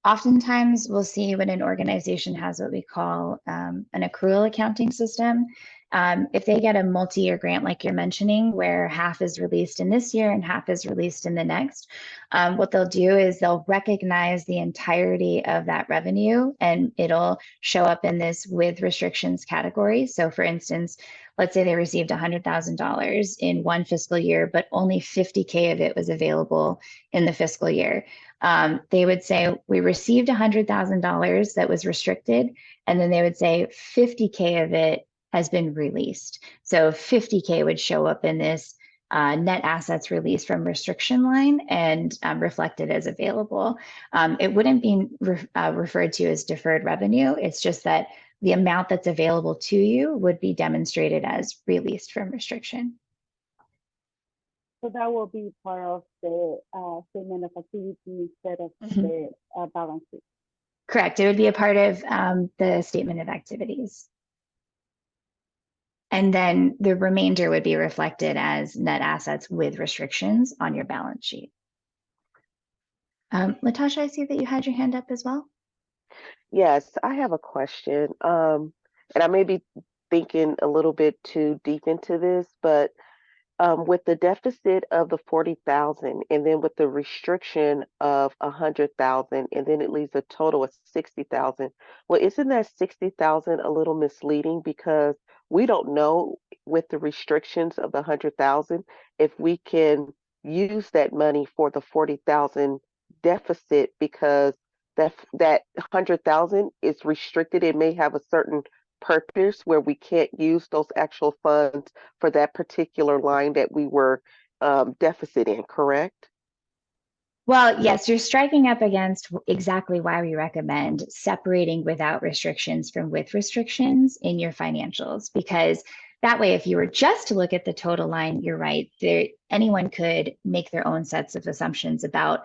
S2: oftentimes we'll see when an organization has what we call an accrual accounting system. If they get a multi-year grant like you're mentioning, where half is released in this year and half is released in the next, what they'll do is they'll recognize the entirety of that revenue, and it'll show up in this with restrictions category. So for instance, let's say they received $100,000 in one fiscal year, but only 50K of it was available in the fiscal year. They would say, we received $100,000 that was restricted, and then they would say 50K of it has been released. So 50K would show up in this net assets released from restriction line and reflected as available. It wouldn't be referred to as deferred revenue. It's just that the amount that's available to you would be demonstrated as released from restriction.
S4: So that will be part of the statement of activity instead of the balance sheet.
S2: Correct. It would be a part of the statement of activities. And then the remainder would be reflected as net assets with restrictions on your balance sheet. Latasha, I see that you had your hand up as well.
S8: Yes, I have a question. And I may be thinking a little bit too deep into this, but with the deficit of the 40,000 and then with the restriction of 100,000 and then it leaves a total of 60,000. Well, isn't that 60,000 a little misleading because we don't know with the restrictions of the 100,000 if we can use that money for the 40,000 deficit because that 100,000 is restricted. It may have a certain purpose where we can't use those actual funds for that particular line that we were deficit in, correct?
S2: Well, yes, you're striking up against exactly why we recommend separating without restrictions from with restrictions in your financials, because that way, if you were just to look at the total line, you're right, anyone could make their own sets of assumptions about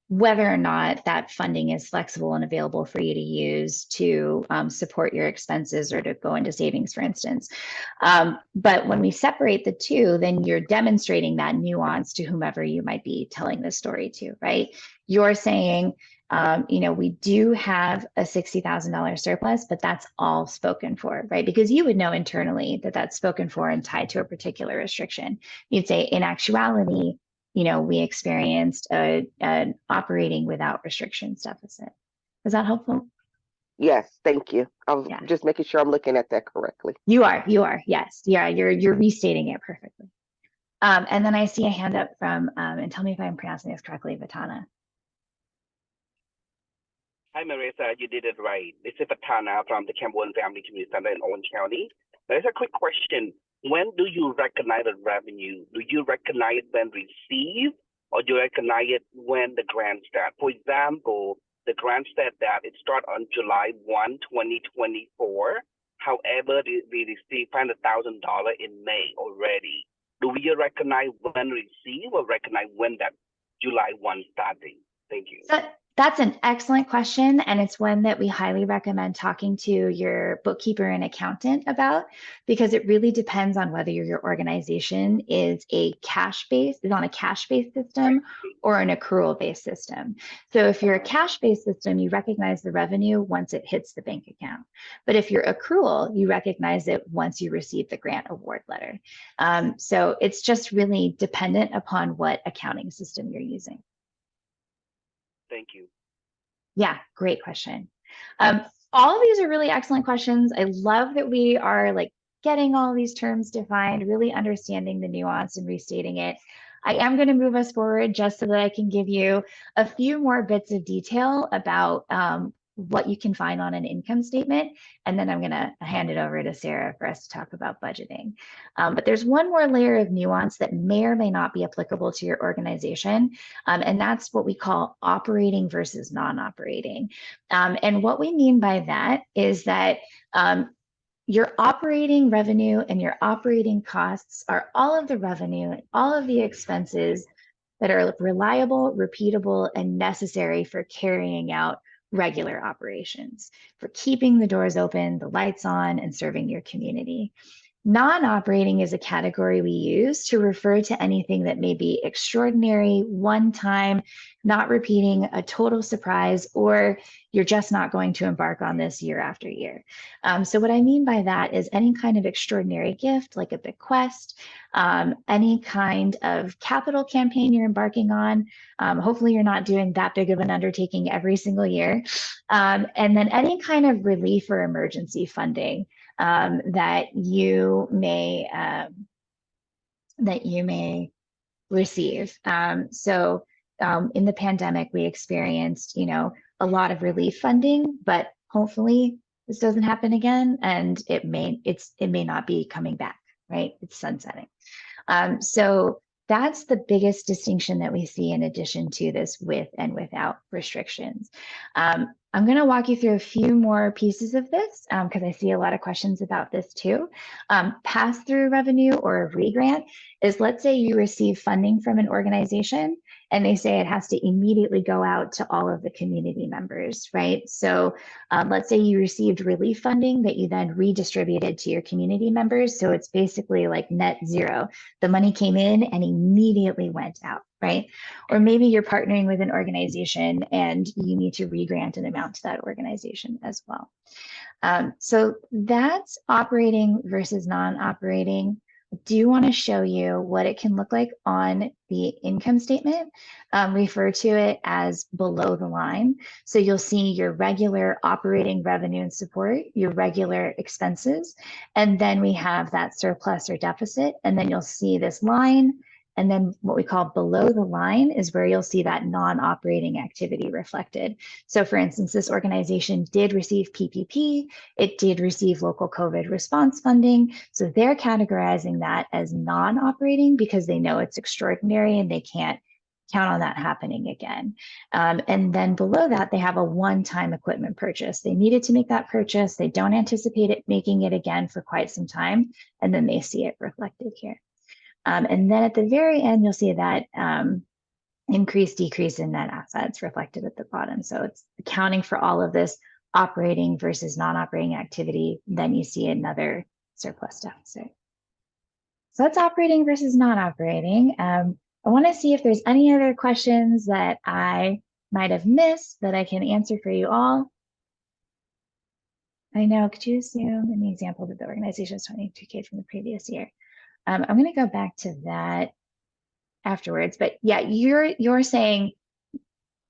S2: whether or not that funding is flexible and available for you to use to support your expenses or to go into savings, for instance. But when we separate the two, then you're demonstrating that nuance to whomever you might be telling this story to, right? You're saying, we do have a $60,000 surplus, but that's all spoken for, right? Because you would know internally that that's spoken for and tied to a particular restriction. You'd say, in actuality, we experienced an operating without restrictions deficit. Is that helpful?
S8: Yes, thank you. I was
S2: Yeah.
S8: just making sure I'm looking at that correctly.
S2: You are, yes. Yeah, you're restating it perfectly. And then I see a hand up from, and tell me if I'm pronouncing this correctly, Vatana.
S9: Hi, Marissa, you did it right. This is Vatana from the Campbell Family Community Center in Orange County. There's a quick question. When do you recognize the revenue? Do you recognize it when received, or do you recognize it when the grant starts? For example, the grant said that it starts on July 1, 2024. However, we received $500,000 in May already. Do we recognize when received or recognize when that July 1 starting? Thank you.
S2: That's an excellent question, and it's one that we highly recommend talking to your bookkeeper and accountant about, because it really depends on whether your organization is on a cash-based system or an accrual-based system. So if you're a cash-based system, you recognize the revenue once it hits the bank account. But if you're accrual, you recognize it once you receive the grant award letter. So it's just really dependent upon what accounting system you're using.
S9: Thank you.
S2: Yeah, great question. All of these are really excellent questions. I love that we are getting all these terms defined, really understanding the nuance and restating it. I am going to move us forward just so that I can give you a few more bits of detail about what you can find on an income statement. And then I'm going to hand it over to Sarah for us to talk about budgeting. But there's one more layer of nuance that may or may not be applicable to your organization. And that's what we call operating versus non-operating. And what we mean by that is that your operating revenue and your operating costs are all of the revenue and all of the expenses that are reliable, repeatable, and necessary for carrying out regular operations, for keeping the doors open, the lights on, and serving your community. Non-operating is a category we use to refer to anything that may be extraordinary, one time, not repeating, a total surprise, or you're just not going to embark on this year after year. So what I mean by that is any kind of extraordinary gift, like a bequest, any kind of capital campaign you're embarking on. Hopefully you're not doing that big of an undertaking every single year. And then any kind of relief or emergency funding that you may receive. So in the pandemic, we experienced, a lot of relief funding, but hopefully this doesn't happen again, and it may not be coming back, right? It's sunsetting. So that's the biggest distinction that we see in addition to this with and without restrictions. I'm going to walk you through a few more pieces of this because I see a lot of questions about this too. Pass-through revenue or a re-grant is, let's say you receive funding from an organization and they say it has to immediately go out to all of the community members, right? So let's say you received relief funding that you then redistributed to your community members. So it's basically like net zero. The money came in and immediately went out, right? Or maybe you're partnering with an organization and you need to re-grant an amount to that organization as well. So that's operating versus non-operating. do want to show you what it can look like on the income statement. Refer to it as below the line. So you'll see your regular operating revenue and support, your regular expenses, and then we have that surplus or deficit, and then you'll see this line. And then what we call below the line is where you'll see that non-operating activity reflected. So for instance, this organization did receive PPP, it did receive local COVID response funding. So they're categorizing that as non-operating because they know it's extraordinary and they can't count on that happening again. And then below that, they have a one-time equipment purchase. They needed to make that purchase. They don't anticipate it making it again for quite some time. And then they see it reflected here. And then at the very end, you'll see that increase, decrease in net assets reflected at the bottom. So it's accounting for all of this operating versus non-operating activity. Then you see another surplus deficit. So that's operating versus non-operating. I want to see if there's any other questions that I might have missed that I can answer for you all. I know, could you assume in the example that the organization is 22K from the previous year? I'm going to go back to that afterwards, but yeah, you're saying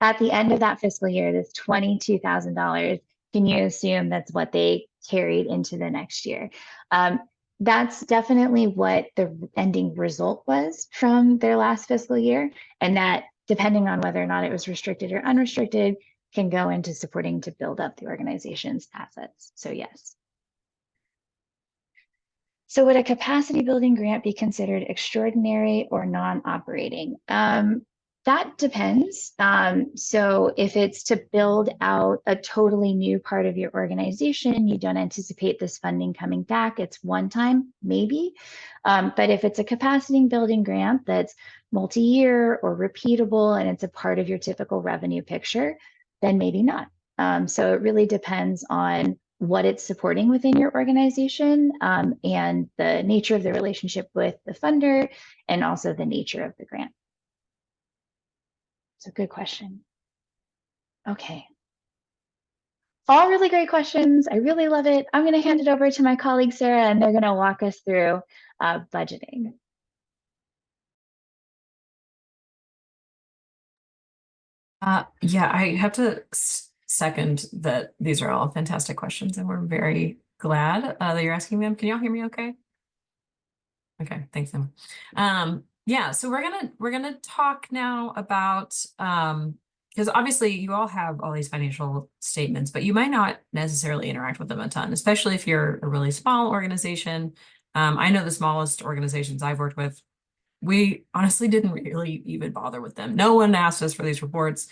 S2: at the end of that fiscal year, this $22,000, can you assume that's what they carried into the next year? That's definitely what the ending result was from their last fiscal year, and that depending on whether or not it was restricted or unrestricted can go into supporting to build up the organization's assets. So yes. So would a capacity building grant be considered extraordinary or non-operating? That depends. So if it's to build out a totally new part of your organization, you don't anticipate this funding coming back, it's one time, maybe. But if it's a capacity building grant that's multi-year or repeatable and it's a part of your typical revenue picture, then maybe not. So it really depends on what it's supporting within your organization and the nature of the relationship with the funder and also the nature of the grant. So good question. Okay. All really great questions. I really love it. I'm going to hand it over to my colleague, Sarah, and they're going to walk us through budgeting.
S6: Yeah, I have to second that these are all fantastic questions, and we're very glad that you're asking them. Can y'all hear me okay? Okay, thanks, Emma. Yeah, so we're gonna talk now about because obviously you all have all these financial statements, but you might not necessarily interact with them a ton, especially if you're a really small organization. I know the smallest organizations I've worked with, we honestly didn't really even bother with them. No one asked us for these reports.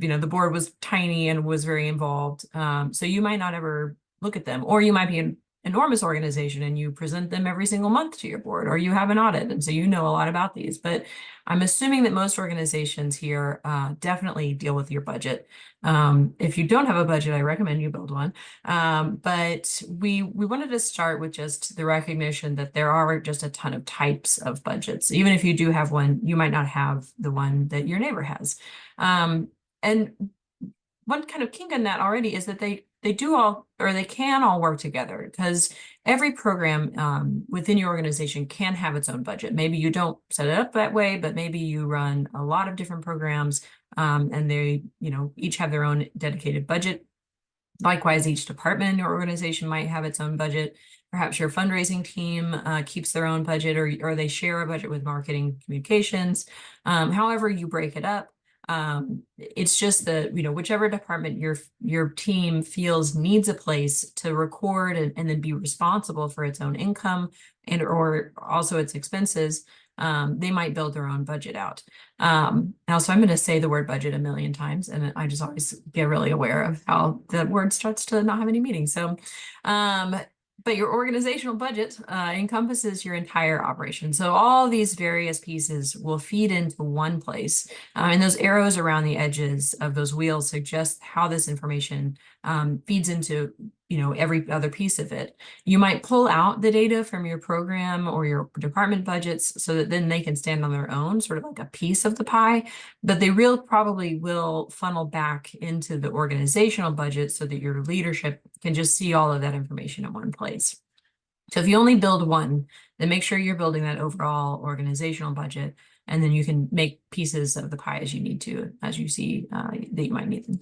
S6: You know, the board was tiny and was very involved. So you might not ever look at them, or you might be an enormous organization and you present them every single month to your board, or you have an audit. And so you know a lot about these, but I'm assuming that most organizations here definitely deal with your budget. If you don't have a budget, I recommend you build one. But we wanted to start with just the recognition that there are just a ton of types of budgets. Even if you do have one, you might not have the one that your neighbor has. And one kind of kink in that already is that they do all, or they can all work together, because every program within your organization can have its own budget. Maybe you don't set it up that way, but maybe you run a lot of different programs and they, you know, each have their own dedicated budget. Likewise, each department in your organization might have its own budget. Perhaps your fundraising team keeps their own budget, or they share a budget with marketing communications. However you break it up. It's just that, you know, whichever department your team feels needs a place to record and then be responsible for its own income and or also its expenses, they might build their own budget out. Now, so I'm going to say the word budget a million times, and I just always get really aware of how the word starts to not have any meaning. So, but your organizational budget encompasses your entire operation. So all these various pieces will feed into one place. And those arrows around the edges of those wheels suggest how this information feeds into, you know, every other piece of it. You might pull out the data from your program or your department budgets so that then they can stand on their own, sort of like a piece of the pie, but they probably will funnel back into the organizational budget so that your leadership can just see all of that information in one place. So if you only build one, then make sure you're building that overall organizational budget, and then you can make pieces of the pie as you need to, as you see that you might need them.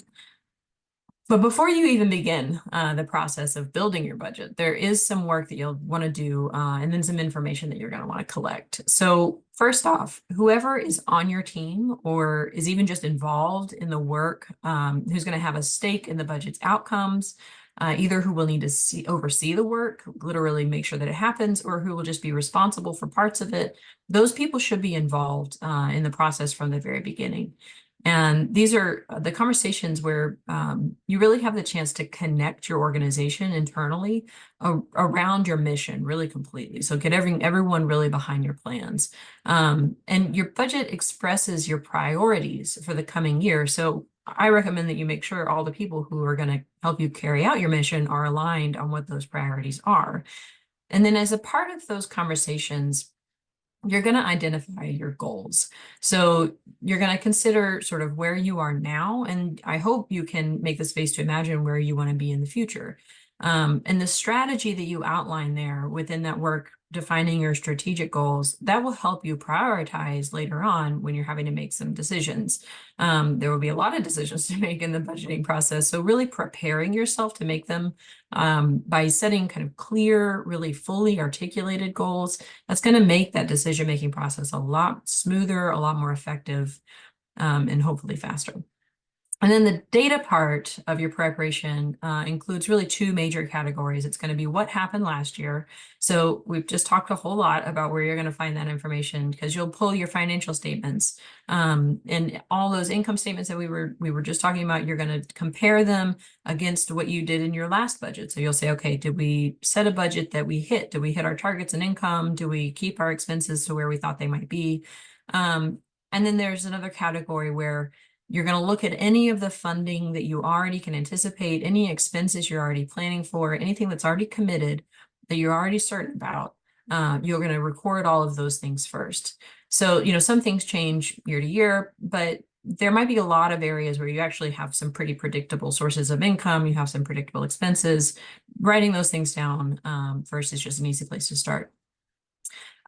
S6: But before you even begin the process of building your budget, there is some work that you'll want to do and then some information that you're going to want to collect. So first off, whoever is on your team or is even just involved in the work, who's going to have a stake in the budget's outcomes, either who will need to oversee the work, literally make sure that it happens, or who will just be responsible for parts of it, those people should be involved in the process from the very beginning. And these are the conversations where you really have the chance to connect your organization internally around your mission really completely. So get everyone really behind your plans. And your budget expresses your priorities for the coming year. So I recommend that you make sure all the people who are going to help you carry out your mission are aligned on what those priorities are. And then as a part of those conversations, you're going to identify your goals. So you're going to consider sort of where you are now, and I hope you can make the space to imagine where you want to be in the future. And the strategy that you outline there within that work, defining your strategic goals, that will help you prioritize later on when you're having to make some decisions. There will be a lot of decisions to make in the budgeting process. So really preparing yourself to make them by setting kind of clear, really fully articulated goals, that's going to make that decision-making process a lot smoother, a lot more effective, and hopefully faster. And then the data part of your preparation includes really two major categories. It's going to be what happened last year. So we've just talked a whole lot about where you're going to find that information, because you'll pull your financial statements and all those income statements that we were just talking about. You're going to compare them against what you did in your last budget. So you'll say, okay, did we set a budget that we hit? Did we hit our targets in income? Do we keep our expenses to where we thought they might be? And then there's another category where you're going to look at any of the funding that you already can anticipate, any expenses you're already planning for, anything that's already committed that you're already certain about. You're going to record all of those things first. So, some things change year to year, but there might be a lot of areas where you actually have some pretty predictable sources of income. You have some predictable expenses. Writing those things down first is just an easy place to start.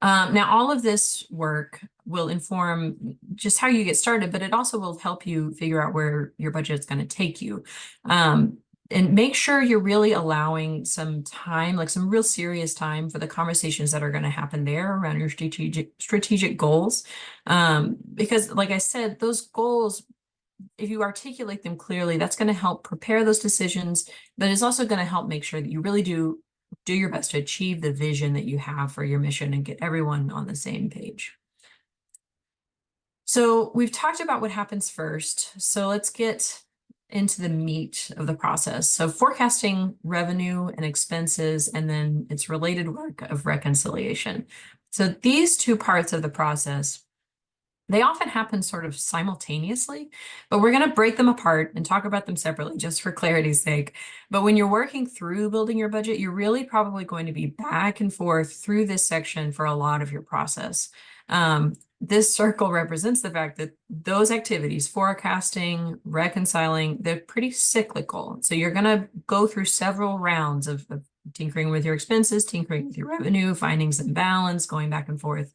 S6: Now, all of this work will inform just how you get started, but it also will help you figure out where your budget is going to take you. And make sure you're really allowing some time, like some real serious time, for the conversations that are going to happen there around your strategic goals. Because like I said, those goals, if you articulate them clearly, that's going to help prepare those decisions, but it's also going to help make sure that you really do your best to achieve the vision that you have for your mission and get everyone on the same page. So we've talked about what happens first. So let's get into the meat of the process. So forecasting revenue and expenses, and then its related work of reconciliation. So these two parts of the process, they often happen sort of simultaneously, but we're going to break them apart and talk about them separately just for clarity's sake. But when you're working through building your budget, you're really probably going to be back and forth through this section for a lot of your process. This circle represents the fact that those activities, forecasting, reconciling, they're pretty cyclical. So you're going to go through several rounds of tinkering with your expenses, tinkering with your revenue, finding some balance, going back and forth.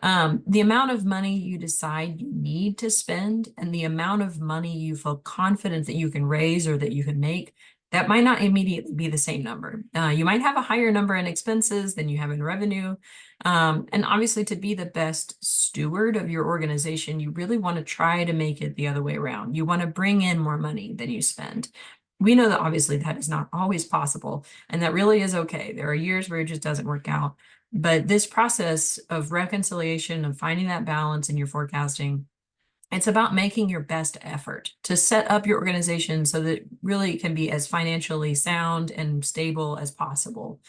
S6: The amount of money you decide you need to spend and the amount of money you feel confident that you can raise or that you can make, that might not immediately be the same number. You might have a higher number in expenses than you have in revenue. And obviously, to be the best steward of your organization, you really want to try to make it the other way around. You want to bring in more money than you spend. We know that obviously that is not always possible, and that really is okay. There are years where it just doesn't work out. But this process of reconciliation, of finding that balance in your forecasting, it's about making your best effort to set up your organization so that it really can be as financially sound and stable as possible.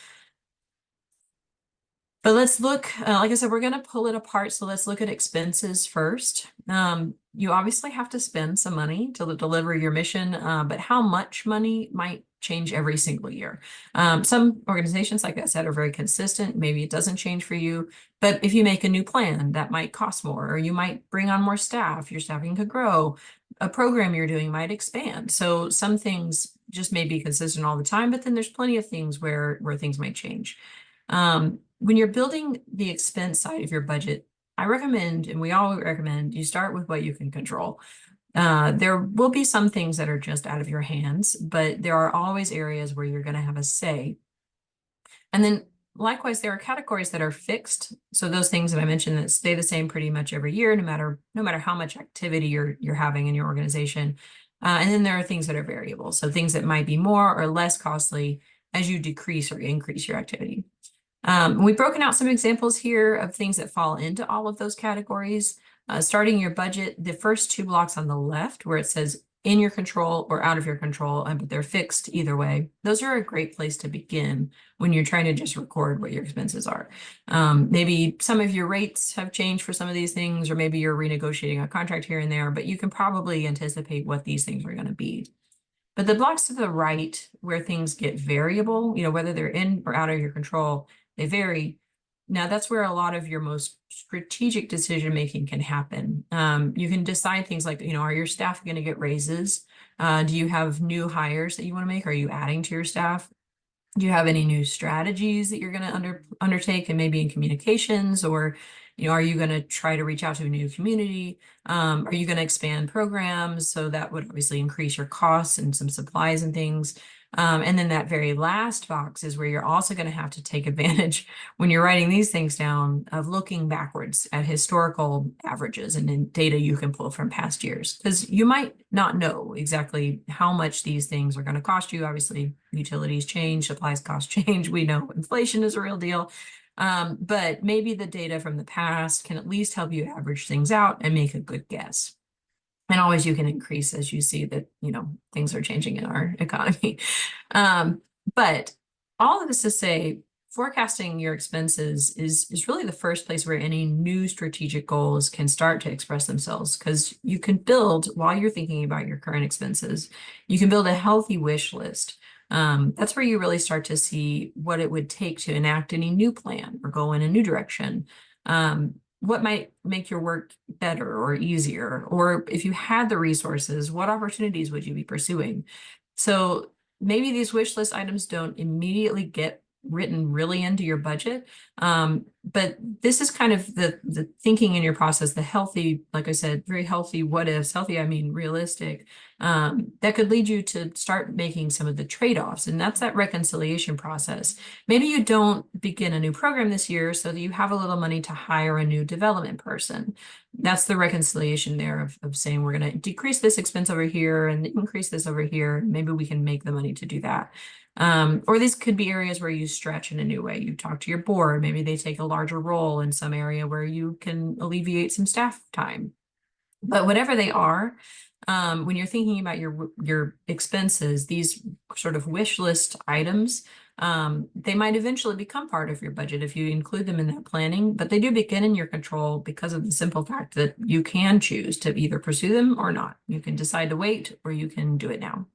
S6: But let's look, like I said, we're going to pull it apart. So let's look at expenses first. You obviously have to spend some money to deliver your mission, but how much money might change every single year. Some organizations, like I said, are very consistent. Maybe it doesn't change for you, but if you make a new plan, that might cost more, or you might bring on more staff, your staffing could grow, a program you're doing might expand. So some things just may be consistent all the time, but then there's plenty of things where things might change. When you're building the expense side of your budget, I recommend, and we all recommend, you start with what you can control. There will be some things that are just out of your hands, but there are always areas where you're going to have a say. And then likewise, there are categories that are fixed. So those things that I mentioned that stay the same pretty much every year, no matter how much activity you're having in your organization. And then there are things that are variable. So things that might be more or less costly as you decrease or increase your activity. We've broken out some examples here of things that fall into all of those categories. Starting your budget, the first two blocks on the left where it says in your control or out of your control, but they're fixed either way. Those are a great place to begin when you're trying to just record what your expenses are. Maybe some of your rates have changed for some of these things, or maybe you're renegotiating a contract here and there, but you can probably anticipate what these things are going to be. But the blocks to the right where things get variable, whether they're in or out of your control, they vary. Now that's where a lot of your most strategic decision-making can happen. You can decide things like, are your staff going to get raises? Do you have new hires that you want to make? Are you adding to your staff? Do you have any new strategies that you're going to undertake, and maybe in communications, or are you going to try to reach out to a new community? Are you going to expand programs? So that would obviously increase your costs and some supplies and things. And then that very last box is where you're also going to have to take advantage when you're writing these things down of looking backwards at historical averages and in data you can pull from past years, because you might not know exactly how much these things are going to cost you. Obviously, utilities change, supplies cost change. We know inflation is a real deal. But maybe the data from the past can at least help you average things out and make a good guess. And always you can increase as you see that, things are changing in our economy. But all of this to say, forecasting your expenses is really the first place where any new strategic goals can start to express themselves, because you can build, while you're thinking about your current expenses, you can build a healthy wish list. That's where you really start to see what it would take to enact any new plan or go in a new direction. What might make your work better or easier? Or if you had the resources, what opportunities would you be pursuing? So maybe these wish list items don't immediately get written really into your budget. But this is kind of the thinking in your process, the healthy, like I said, very healthy what ifs. Healthy, I mean realistic, that could lead you to start making some of the trade-offs. And that's that reconciliation process. Maybe you don't begin a new program this year so that you have a little money to hire a new development person. That's the reconciliation there of saying we're going to decrease this expense over here and increase this over here. Maybe we can make the money to do that. Or these could be areas where you stretch in a new way. You talk to your board, maybe they take a larger role in some area where you can alleviate some staff time. But whatever they are, when you're thinking about your expenses, these sort of wish list items, they might eventually become part of your budget if you include them in that planning, but they do begin in your control because of the simple fact that you can choose to either pursue them or not. You can decide to wait, or you can do it now.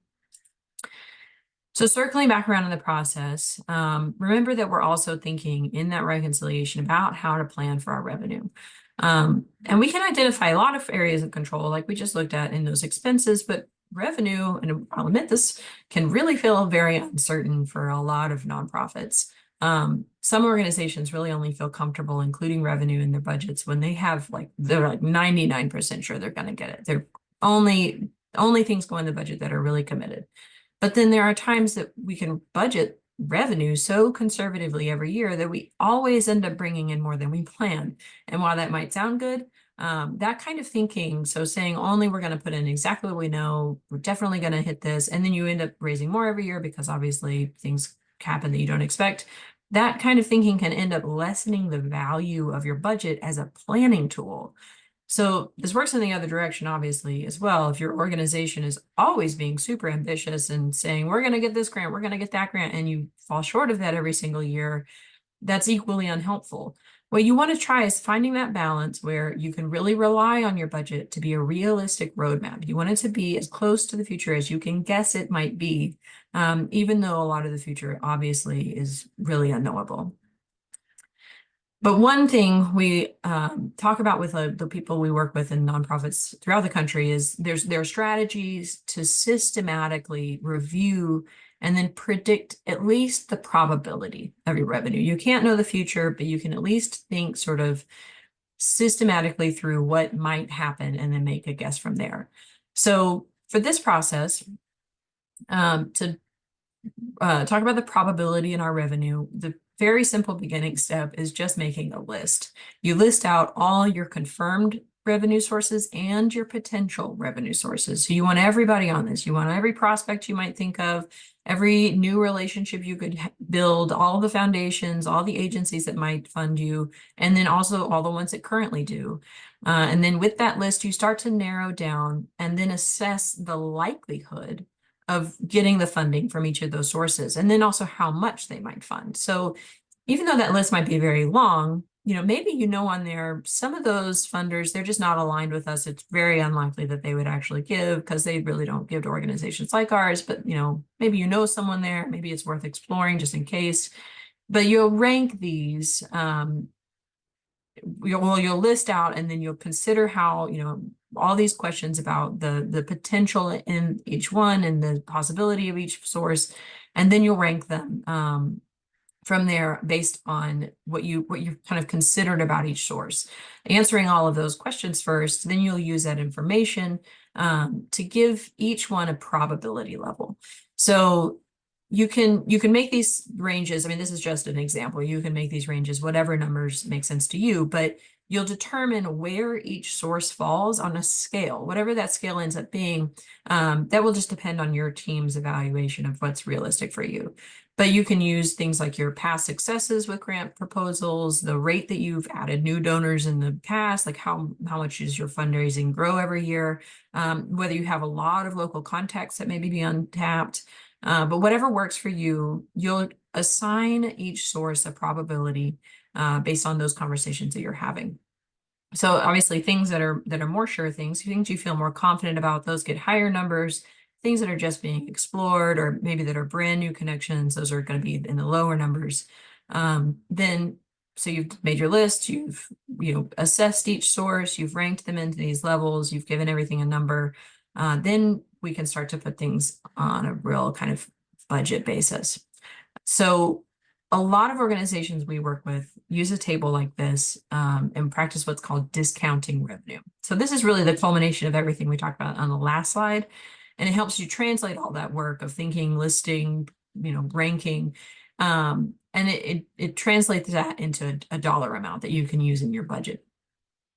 S6: So circling back around in the process, remember that we're also thinking in that reconciliation about how to plan for our revenue. And we can identify a lot of areas of control, like we just looked at in those expenses, but revenue, and I'll admit this, can really feel very uncertain for a lot of nonprofits. Some organizations really only feel comfortable including revenue in their budgets when they're like 99% sure they're going to get it. They're only things go in the budget that are really committed. But then there are times that we can budget revenue so conservatively every year that we always end up bringing in more than we plan. And while that might sound good, that kind of thinking, so saying only we're going to put in exactly what we know, we're definitely going to hit this, and then you end up raising more every year because obviously things happen that you don't expect. That kind of thinking can end up lessening the value of your budget as a planning tool. So this works in the other direction, obviously, as well. If your organization is always being super ambitious and saying, we're going to get this grant, we're going to get that grant, and you fall short of that every single year, that's equally unhelpful. What you want to try is finding that balance where you can really rely on your budget to be a realistic roadmap. You want it to be as close to the future as you can guess it might be, even though a lot of the future obviously is really unknowable. But one thing we talk about with the people we work with in nonprofits throughout the country is there are strategies to systematically review and then predict at least the probability of your revenue. You can't know the future, but you can at least think sort of systematically through what might happen and then make a guess from there. So for this process, to talk about the probability in our revenue, the very simple beginning step is just making a list. You list out all your confirmed revenue sources and your potential revenue sources. So you want everybody on this. You want every prospect you might think of, every new relationship you could build, all the foundations, all the agencies that might fund you, and then also all the ones that currently do. And then with that list, you start to narrow down and then assess the likelihood of getting the funding from each of those sources, and then also how much they might fund. So even though that list might be very long, maybe on there, some of those funders, they're just not aligned with us. It's very unlikely that they would actually give because they really don't give to organizations like ours, but maybe someone there, maybe it's worth exploring just in case. But you'll rank these, you'll list out, and then you'll consider how, all these questions about the potential in each one and the possibility of each source, and then you'll rank them from there based on what you've kind of considered about each source. Answering all of those questions first, then you'll use that information to give each one a probability level. So you can make these ranges. I mean, this is just an example. You can make these ranges, whatever numbers make sense to you, but you'll determine where each source falls on a scale, whatever that scale ends up being. That will just depend on your team's evaluation of what's realistic for you. But you can use things like your past successes with grant proposals, the rate that you've added new donors in the past, like how much does your fundraising grow every year, whether you have a lot of local contacts that maybe be untapped. But whatever works for you, you'll assign each source a probability based on those conversations that you're having. So obviously things that are more sure things you feel more confident about, those get higher numbers. Things that are just being explored or maybe that are brand new connections, those are going to be in the lower numbers. So you've made your list, you've assessed each source, you've ranked them into these levels, you've given everything a number. Then we can start to put things on a real kind of budget basis. So a lot of organizations we work with use a table like this and practice what's called discounting revenue. So this is really the culmination of everything we talked about on the last slide. And it helps you translate all that work of thinking, listing, ranking, and it translates that into a dollar amount that you can use in your budget.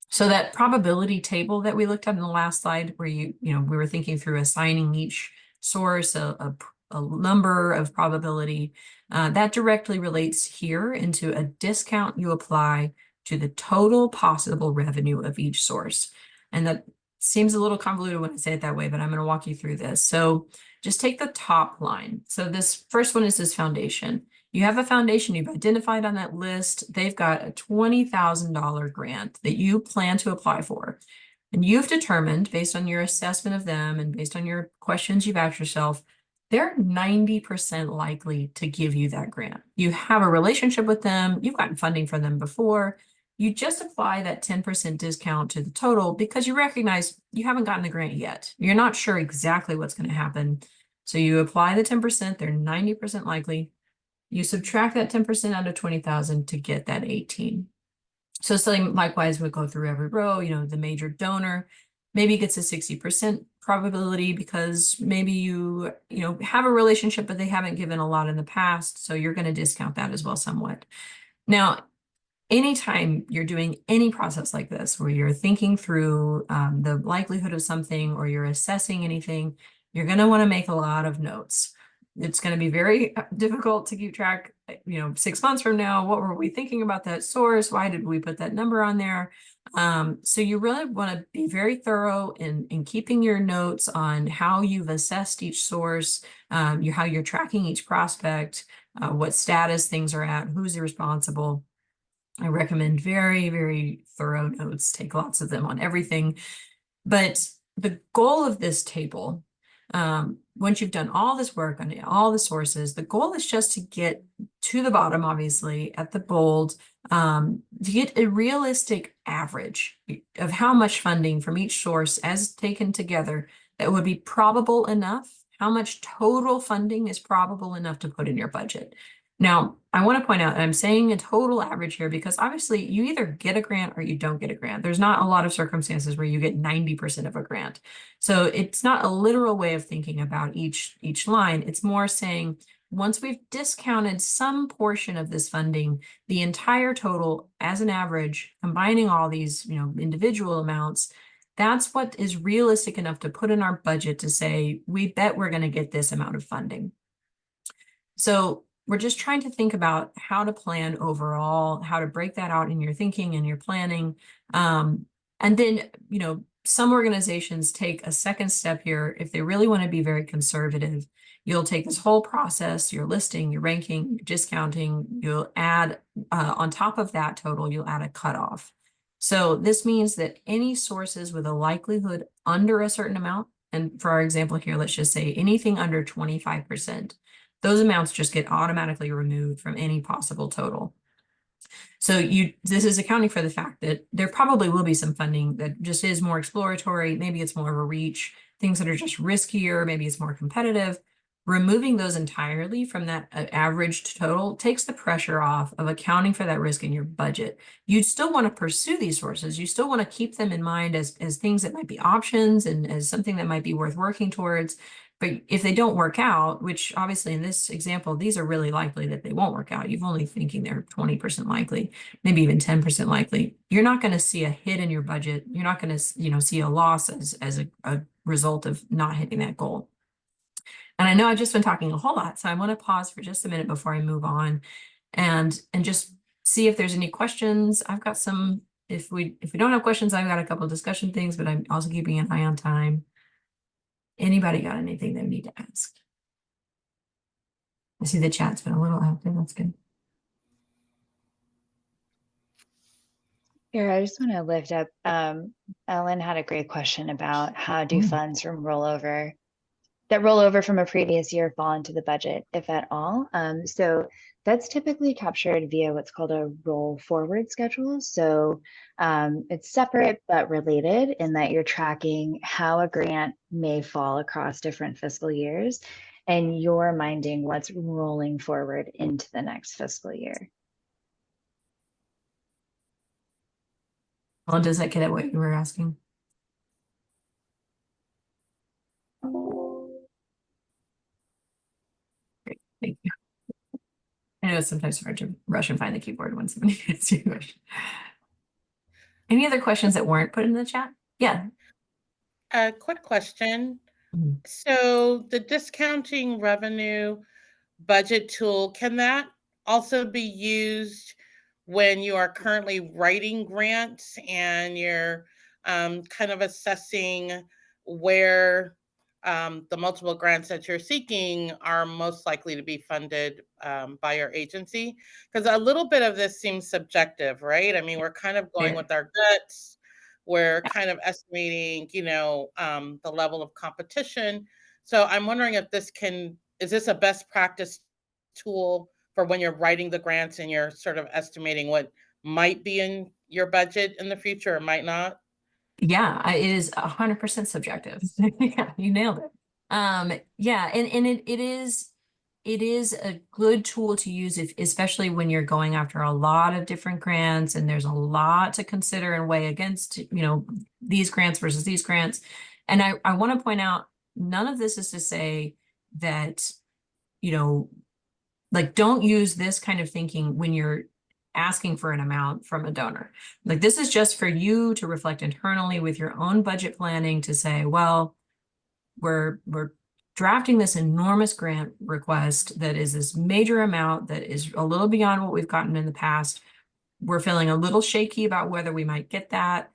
S6: So that probability table that we looked at in the last slide, where we were thinking through assigning each source a number of probability, that directly relates here into a discount you apply to the total possible revenue of each source. And that seems a little convoluted when I say it that way, but I'm going to walk you through this. So just take the top line. So this first one is this foundation. You have a foundation you've identified on that list. They've got a $20,000 grant that you plan to apply for. And you've determined, based on your assessment of them and based on your questions you've asked yourself, they're 90% likely to give you that grant. You have a relationship with them. You've gotten funding from them before. You just apply that 10% discount to the total because you recognize you haven't gotten the grant yet. You're not sure exactly what's going to happen. So you apply the 10%, they're 90% likely. You subtract that 10% out of 20,000 to get that 18. So something likewise would go through every row. The major donor maybe gets a 60% probability because maybe you have a relationship, but they haven't given a lot in the past. So you're going to discount that as well somewhat. Now, anytime you're doing any process like this, where you're thinking through the likelihood of something or you're assessing anything, you're going to want to make a lot of notes. It's going to be very difficult to keep track, 6 months from now, what were we thinking about that source? Why did we put that number on there? So you really want to be very thorough in keeping your notes on how you've assessed each source, how you're tracking each prospect, what status things are at, who's responsible. I recommend very, very thorough notes. Take lots of them on everything. But the goal of this table, once you've done all this work on all the sources, the goal is just to get to the bottom, obviously, at the bold, to get a realistic average of how much funding from each source as taken together that would be probable enough how much total funding is probable enough to put in your budget. Now, I want to point out, I'm saying a total average here because obviously you either get a grant or you don't get a grant. There's not a lot of circumstances where you get 90% of a grant. So it's not a literal way of thinking about each line. It's more saying, once we've discounted some portion of this funding, the entire total as an average, combining all these, individual amounts, that's what is realistic enough to put in our budget to say, we bet we're going to get this amount of funding. So we're just trying to think about how to plan overall, how to break that out in your thinking and your planning. And then, some organizations take a second step here. If they really want to be very conservative, you'll take this whole process, your listing, your ranking, your discounting, you'll add, on top of that total, you'll add a cutoff. So this means that any sources with a likelihood under a certain amount, and for our example here, let's just say anything under 25%, those amounts just get automatically removed from any possible total. So this is accounting for the fact that there probably will be some funding that just is more exploratory. Maybe it's more of a reach, things that are just riskier, maybe it's more competitive. Removing those entirely from that averaged total takes the pressure off of accounting for that risk in your budget. You'd still want to pursue these sources. You still want to keep them in mind as things that might be options and as something that might be worth working towards. But if they don't work out, which obviously in this example, these are really likely that they won't work out. You're only thinking they're 20% likely, maybe even 10% likely. You're not going to see a hit in your budget. You're not going to, see a loss as a result of not hitting that goal. And I know I've just been talking a whole lot, so I want to pause for just a minute before I move on and just see if there's any questions. I've got some, if we don't have questions, I've got a couple of discussion things, but I'm also keeping an eye on time. Anybody got anything they need to ask? I see the chat's been a little active. That's good.
S2: Here, I just want to lift up, Ellen had a great question about how do funds from rollover from a previous year fall into the budget, if at all. So that's typically captured via what's called a roll forward schedule. So it's separate but related in that you're tracking how a grant may fall across different fiscal years, and you're minding what's rolling forward into the next fiscal year.
S6: Well, does that get at what you were asking? Great, thank you. I know it's sometimes hard to rush and find the keyboard when somebody gets you a question. Any other questions that weren't put in the chat? Yeah.
S7: Quick question.
S6: Mhm.
S7: So the discounting revenue budget tool, can that also be used when you are currently writing grants and you're kind of assessing where the multiple grants that you're seeking are most likely to be funded by your agency? Because a little bit of this seems subjective, right? I mean, we're kind of going with our guts. We're kind of estimating, the level of competition. So I'm wondering if is this a best practice tool for when you're writing the grants and you're sort of estimating what might be in your budget in the future or might not?
S6: Yeah, it is 100% subjective. Yeah, you nailed it. Yeah, and it is a good tool to use especially when you're going after a lot of different grants and there's a lot to consider and weigh against, these grants versus these grants. And I want to point out, none of this is to say that, like, don't use this kind of thinking when you're asking for an amount from a donor. Like, this is just for you to reflect internally with your own budget planning to say, well, we're drafting this enormous grant request that is this major amount that is a little beyond what we've gotten in the past. We're feeling a little shaky about whether we might get that.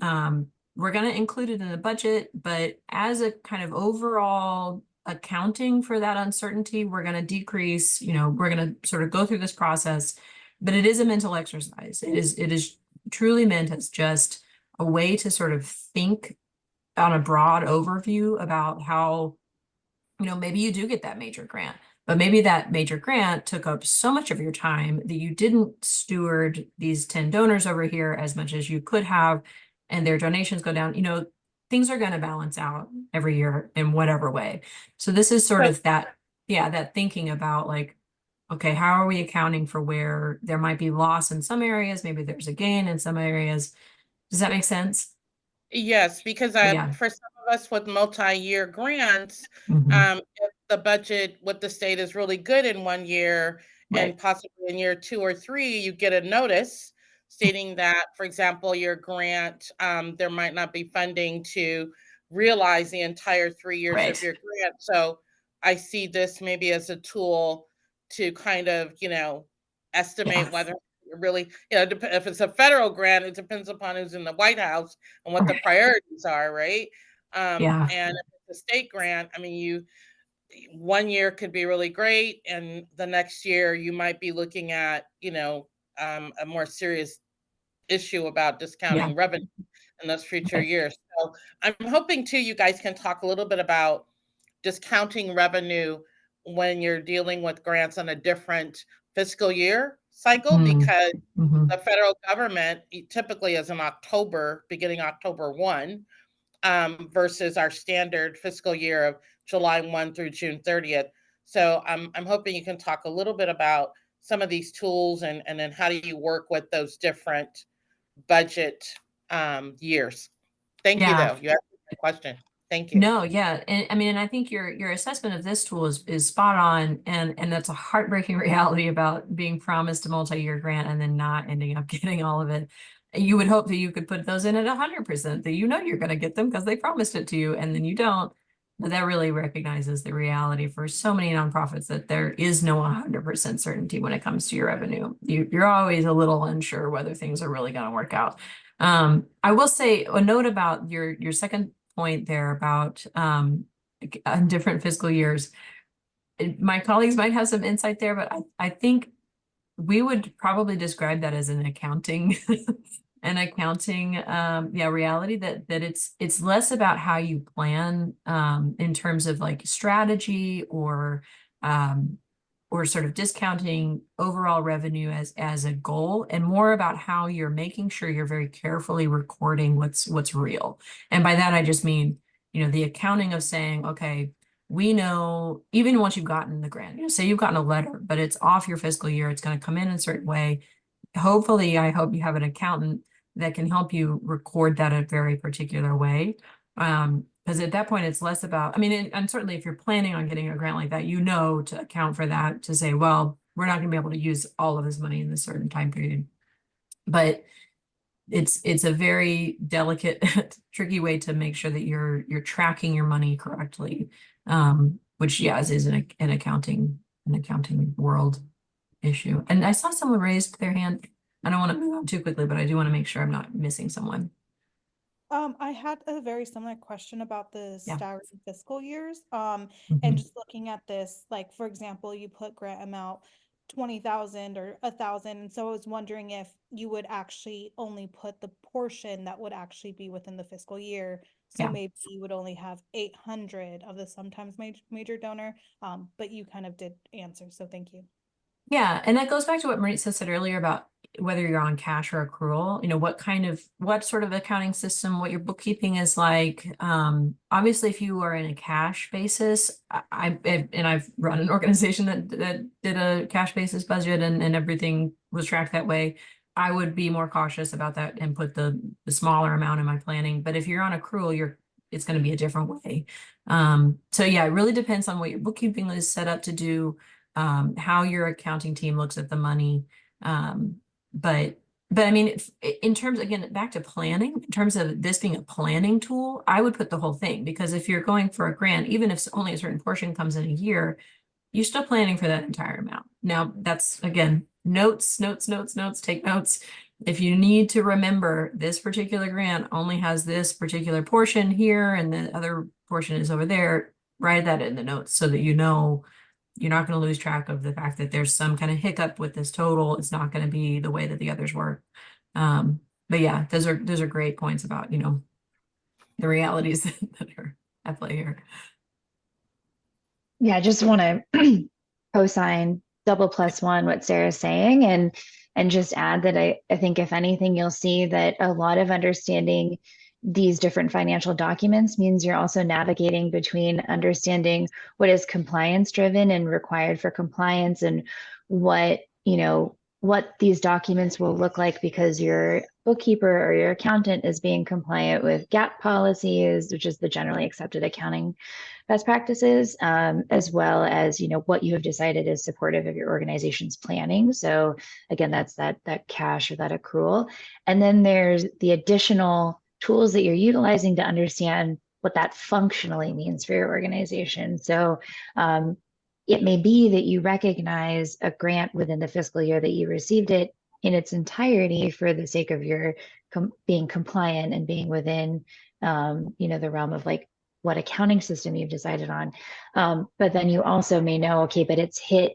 S6: We're going to include it in the budget, but as a kind of overall accounting for that uncertainty, we're going to decrease, we're going to sort of go through this process, but it is a mental exercise. It is truly meant as just a way to sort of think on a broad overview about how, maybe you do get that major grant, but maybe that major grant took up so much of your time that you didn't steward these 10 donors over here as much as you could have, and their donations go down. things are going to balance out every year in whatever way. So this is sort of that, yeah, that thinking about like, okay, how are we accounting for where there might be loss in some areas? Maybe there's a gain in some areas. Does that make sense?
S7: Yes, because
S6: Yeah.
S7: for some of us with multi-year grants,
S6: Mhm.
S7: if the budget with the state is really good in one year and
S6: Right.
S7: possibly in year 2 or 3, you get a notice stating that, for example, your grant, there might not be funding to realize the entire 3 years of
S6: Right.
S7: your grant. So I see this maybe as a tool to kind of, estimate
S6: Yeah.
S7: whether really, if it's a federal grant, it depends upon who's in the White House and what the
S6: Right.
S7: priorities are, right?
S6: Yeah.
S7: And if it's a state grant, I mean, one year could be really great, and the next year you might be looking at, a more serious issue about
S6: Yeah.
S7: discounting revenue in those future
S6: Right.
S7: years. So I'm hoping too, you guys can talk a little bit about discounting revenue when you're dealing with grants on a different fiscal year cycle,
S6: Mm.
S7: because
S6: Mhm.
S7: the federal government typically is in October, beginning October 1, versus our standard fiscal year of July 1 through June 30th. So I'm hoping you can talk a little bit about some of these tools and then how do you work with those different budget years. Thank you,
S6: Yeah.
S7: though. You asked a question. Thank you.
S6: No, yeah. And I mean, and I think your assessment of this tool is spot on. And that's a heartbreaking reality about being promised a multi-year grant and then not ending up getting all of it. You would hope that you could put those in at 100%, that you know you're going to get them because they promised it to you and then you don't. But that really recognizes the reality for so many nonprofits that there is no 100% certainty when it comes to your revenue. You're always a little unsure whether things are really going to work out. I will say a note about your second point there about different fiscal years. My colleagues might have some insight there, but I think we would probably describe that as an accounting reality that it's less about how you plan in terms of like strategy or sort of discounting overall revenue as a goal, and more about how you're making sure you're very carefully recording what's real. And by that I just mean, the accounting of saying, okay, we know even once you've gotten the grant, say you've gotten a letter, but it's off your fiscal year, it's going to come in a certain way. Hopefully, I hope you have an accountant that can help you record that a very particular way. Because at that point, it's less about, I mean, and certainly if you're planning on getting a grant like that, to account for that, to say, well, we're not going to be able to use all of this money in this certain time period. But it's a very delicate, tricky way to make sure that you're tracking your money correctly, which is an accounting world issue. And I saw someone raised their hand. I don't want to move on too quickly, but I do want to make sure I'm not missing someone.
S10: I had a very similar question about the
S6: Yeah.
S10: staggered fiscal years.
S6: Mhm.
S10: And just looking at this, like for example, you put grant amount 20,000 or 1,000. And so I was wondering if you would actually only put the portion that would actually be within the fiscal year. So
S6: Yeah.
S10: maybe you would only have 800 of the sometimes major donor. But you kind of did answer. So thank you.
S6: Yeah, and that goes back to what Maritza said earlier about whether you're on cash or accrual, what sort of accounting system, what your bookkeeping is like. Obviously, if you are in a cash basis, I've run an organization that did a cash basis budget and everything was tracked that way. I would be more cautious about that and put the smaller amount in my planning. But if you're on accrual, it's going to be a different way. So yeah, it really depends on what your bookkeeping is set up to do. How your accounting team looks at the money. But I mean, in terms, again, back to planning, in terms of this being a planning tool, I would put the whole thing, because if you're going for a grant, even if only a certain portion comes in a year, you're still planning for that entire amount. Now, that's, again, notes, take notes. If you need to remember this particular grant only has this particular portion here and the other portion is over there, write that in the notes so that you're not going to lose track of the fact that there's some kind of hiccup with this total. It's not going to be the way that the others were. But yeah, those are great points about, the realities that are at play here.
S2: Yeah, I just want to co-sign +1 what Sarah's saying and just add that I think if anything, you'll see that a lot of understanding these different financial documents means you're also navigating between understanding what is compliance driven and required for compliance, and what, what these documents will look like because your bookkeeper or your accountant is being compliant with GAAP policies, which is the generally accepted accounting best practices, as well as, what you have decided is supportive of your organization's planning. So again, that's that cash or that accrual. And then there's the additional tools that you're utilizing to understand what that functionally means for your organization. So it may be that you recognize a grant within the fiscal year that you received it in its entirety for the sake of your being compliant and being within, the realm of like what accounting system you've decided on. But then you also may know, okay, but it's hit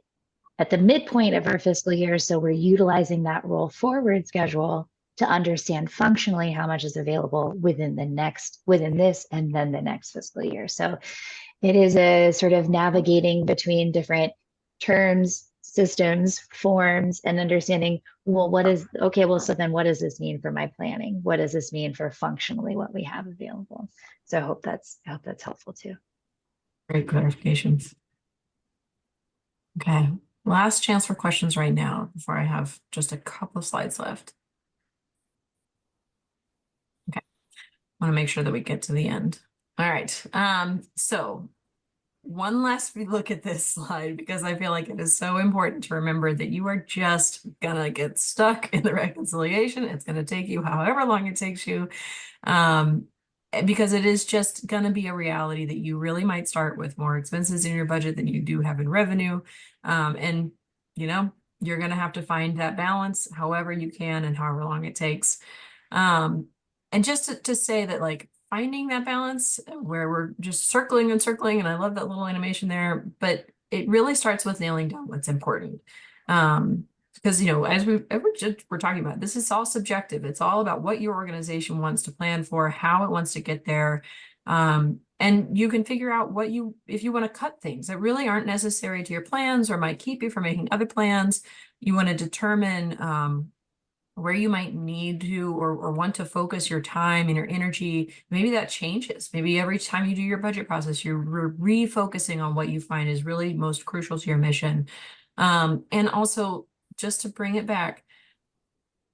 S2: at the midpoint of our fiscal year, so we're utilizing that roll forward schedule to understand functionally how much is available within this and then the next fiscal year. So it is a sort of navigating between different terms, systems, forms, and understanding, well, so then what does this mean for my planning? What does this mean for functionally what we have available? So I hope that's helpful too.
S6: Great clarifications. Okay, last chance for questions right now before I have just a couple of slides left. Okay, I want to make sure that we get to the end. All right, so one last look at this slide, because I feel like it is so important to remember that you are just gonna get stuck in the reconciliation. It's gonna take you however long it takes you, because it is just gonna be a reality that you really might start with more expenses in your budget than you do have in revenue. And you're gonna have to find that balance however you can and however long it takes. And just to say that, like, finding that balance where we're just circling and circling, and I love that little animation there, but it really starts with nailing down what's important. Because, as we're talking about, this is all subjective. It's all about what your organization wants to plan for, how it wants to get there. And you can figure out if you want to cut things that really aren't necessary to your plans or might keep you from making other plans. You want to determine where you might need to or want to focus your time and your energy. Maybe that changes. Maybe every time you do your budget process, you're refocusing on what you find is really most crucial to your mission. And also, just to bring it back,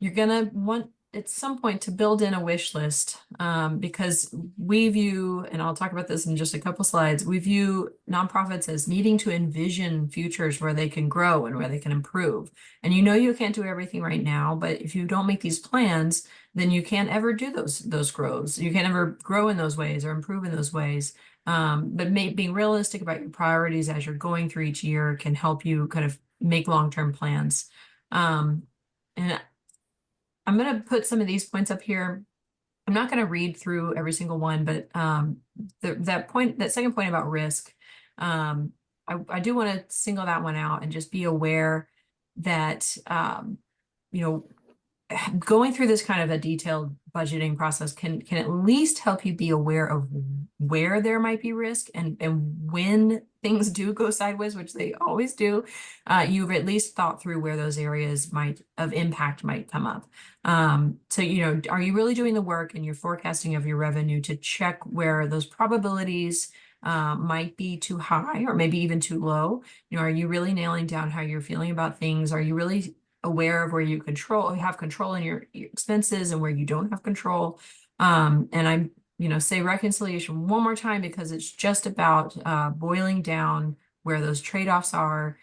S6: you're gonna want at some point to build in a wish list, because we view, and I'll talk about this in just a couple slides, we view nonprofits as needing to envision futures where they can grow and where they can improve. And you can't do everything right now, but if you don't make these plans, then you can't ever do those grows. You can't ever grow in those ways or improve in those ways. But being realistic about your priorities as you're going through each year can help you kind of make long-term plans. And I'm going to put some of these points up here. I'm not going to read through every single one, but that second point about risk, I do want to single that one out and just be aware that, going through this kind of a detailed budgeting process can at least help you be aware of where there might be risk, and when things do go sideways, which they always do, you've at least thought through where those areas of impact might come up. So, are you really doing the work in your forecasting of your revenue to check where those probabilities might be too high or maybe even too low? Are you really nailing down how you're feeling about things? Are you really aware of where you have control in your expenses and where you don't have control? And I'm, say reconciliation one more time, because it's just about boiling down where those trade-offs are,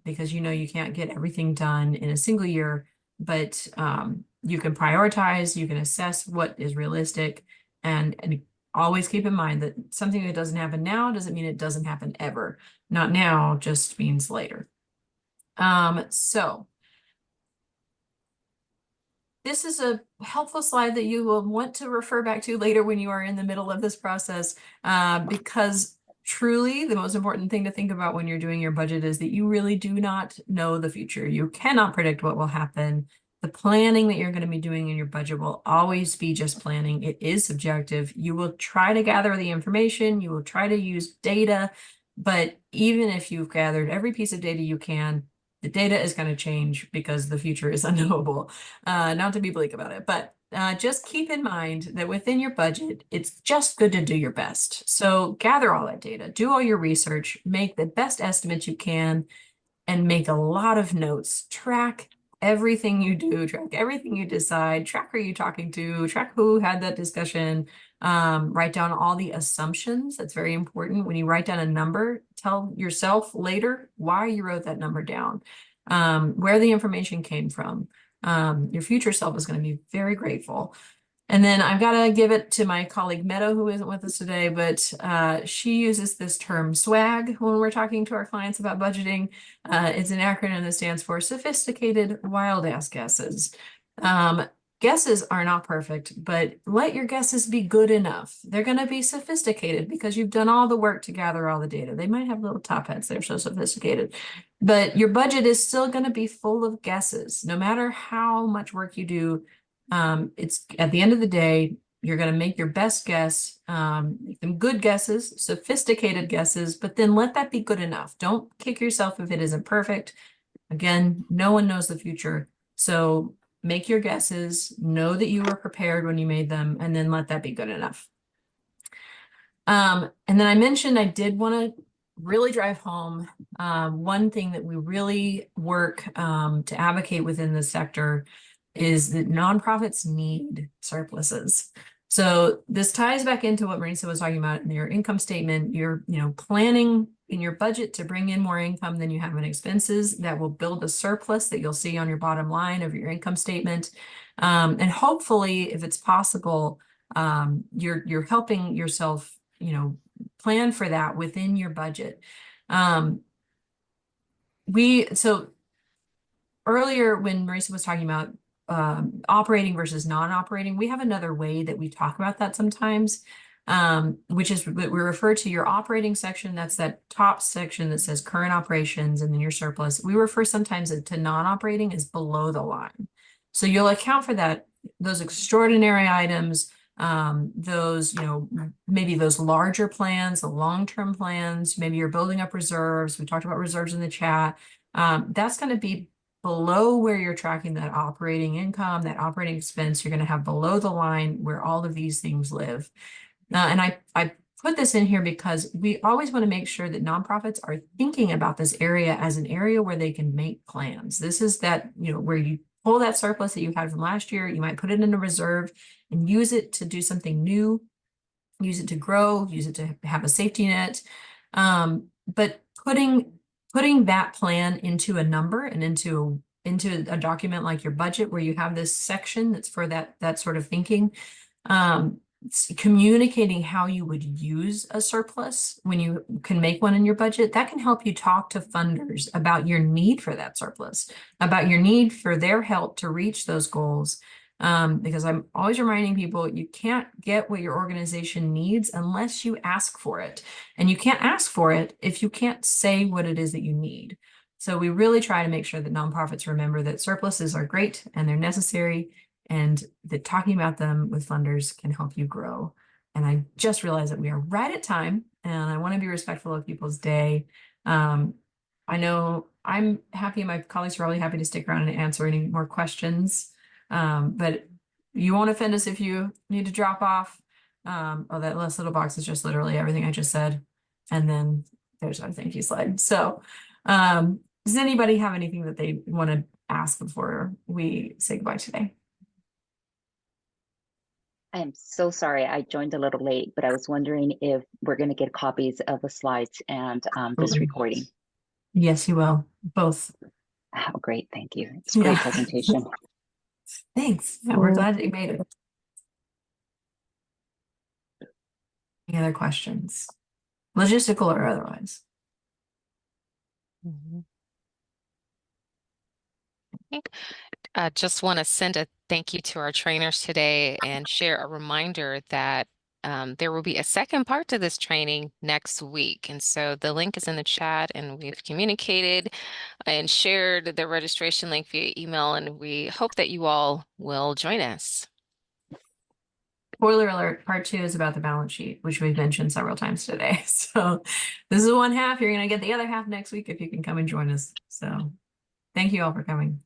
S6: because you can't get everything done in a single year, but you can prioritize, you can assess what is realistic, and always keep in mind that something that doesn't happen now doesn't mean it doesn't happen ever. Not now just means later. So this is a helpful slide that you will want to refer back to later when you are in the middle of this process, because truly the most important thing to think about when you're doing your budget is that you really do not know the future. You cannot predict what will happen. The planning that you're going to be doing in your budget will always be just planning. It is subjective. You will try to gather the information. You will try to use data. But even if you've gathered every piece of data you can, The data is going to change because the future is unknowable. Not to be bleak about it, but just keep in mind that within your budget, it's just good to do your best. So gather all that data, do all your research, make the best estimates you can, and make a lot of notes. Track everything you do, track everything you decide, track who you're talking to, track who had that discussion, write down all the assumptions. That's very important. When you write down a number, tell yourself later why you wrote that number down, where the information came from. Your future self is going to be very grateful. And then I've got to give it to my colleague Meadow, who isn't with us today, but she uses this term swag when we're talking to our clients about budgeting. It's an acronym that stands for Sophisticated Wild Ass Guesses. Guesses are not perfect, but let your guesses be good enough. They're going to be sophisticated because you've done all the work to gather all the data. They might have little top hats, they're so sophisticated, but your budget is still going to be full of guesses. No matter how much work you do, it's at the end of the day, you're going to make your best guess, make them good guesses, sophisticated guesses, but then let that be good enough. Don't kick yourself if it isn't perfect. Again, no one knows the future. So make your guesses, know that you were prepared when you made them, and then let that be good enough. And then I mentioned I did want to really drive home one thing that we really work to advocate within the sector is that nonprofits need surpluses. So this ties back into what Marisa was talking about in your income statement. You're, planning in your budget to bring in more income than you have in expenses. That will build a surplus that you'll see on your bottom line of your income statement. And hopefully, if it's possible, you're helping yourself, plan for that within your budget. So earlier when Marisa was talking about operating versus non-operating, we have another way that we talk about that sometimes, which is we refer to your operating section. That's that top section that says current operations and then your surplus. We refer sometimes to non-operating as below the line. So you'll account for that, those extraordinary items, those, maybe those larger plans, the long-term plans, maybe you're building up reserves. We talked about reserves in the chat. That's going to be below where you're tracking that operating income, that operating expense. You're going to have below the line where all of these things live. And I put this in here because we always want to make sure that nonprofits are thinking about this area as an area where they can make plans. This is that, where you pull that surplus that you had from last year, you might put it in a reserve and use it to do something new, use it to grow, use it to have a safety net. But putting that plan into a number and into a document like your budget, where you have this section that's for that sort of thinking, communicating how you would use a surplus when you can make one in your budget, that can help you talk to funders about your need for that surplus, about your need for their help to reach those goals. Because I'm always reminding people, you can't get what your organization needs unless you ask for it. And you can't ask for it if you can't say what it is that you need. So we really try to make sure that nonprofits remember that surpluses are great and they're necessary, and that talking about them with funders can help you grow. And I just realized that we are right at time, and I want to be respectful of people's day. I know I'm happy, and my colleagues are really happy to stick around and answer any more questions. But you won't offend us if you need to drop off. That last little box is just literally everything I just said. And then there's our thank you slide. So does anybody have anything that they want to ask before we say goodbye today?
S11: I am so sorry I joined a little late, but I was wondering if we're going to get copies of the slides and this recording.
S6: Yes, you will. Both.
S11: Oh, great. Thank you. It's a great presentation.
S6: Thanks. Yeah, we're glad that you made it. Any other questions? Logistical or otherwise?
S1: I just want to send a thank you to our trainers today and share a reminder that there will be a second part to this training next week. And so the link is in the chat, and we've communicated and shared the registration link via email, and we hope that you all will join us.
S6: Spoiler alert, part 2 is about the balance sheet, which we've mentioned several times today. So this is one half. You're going to get the other half next week if you can come and join us. So Thank you all for coming.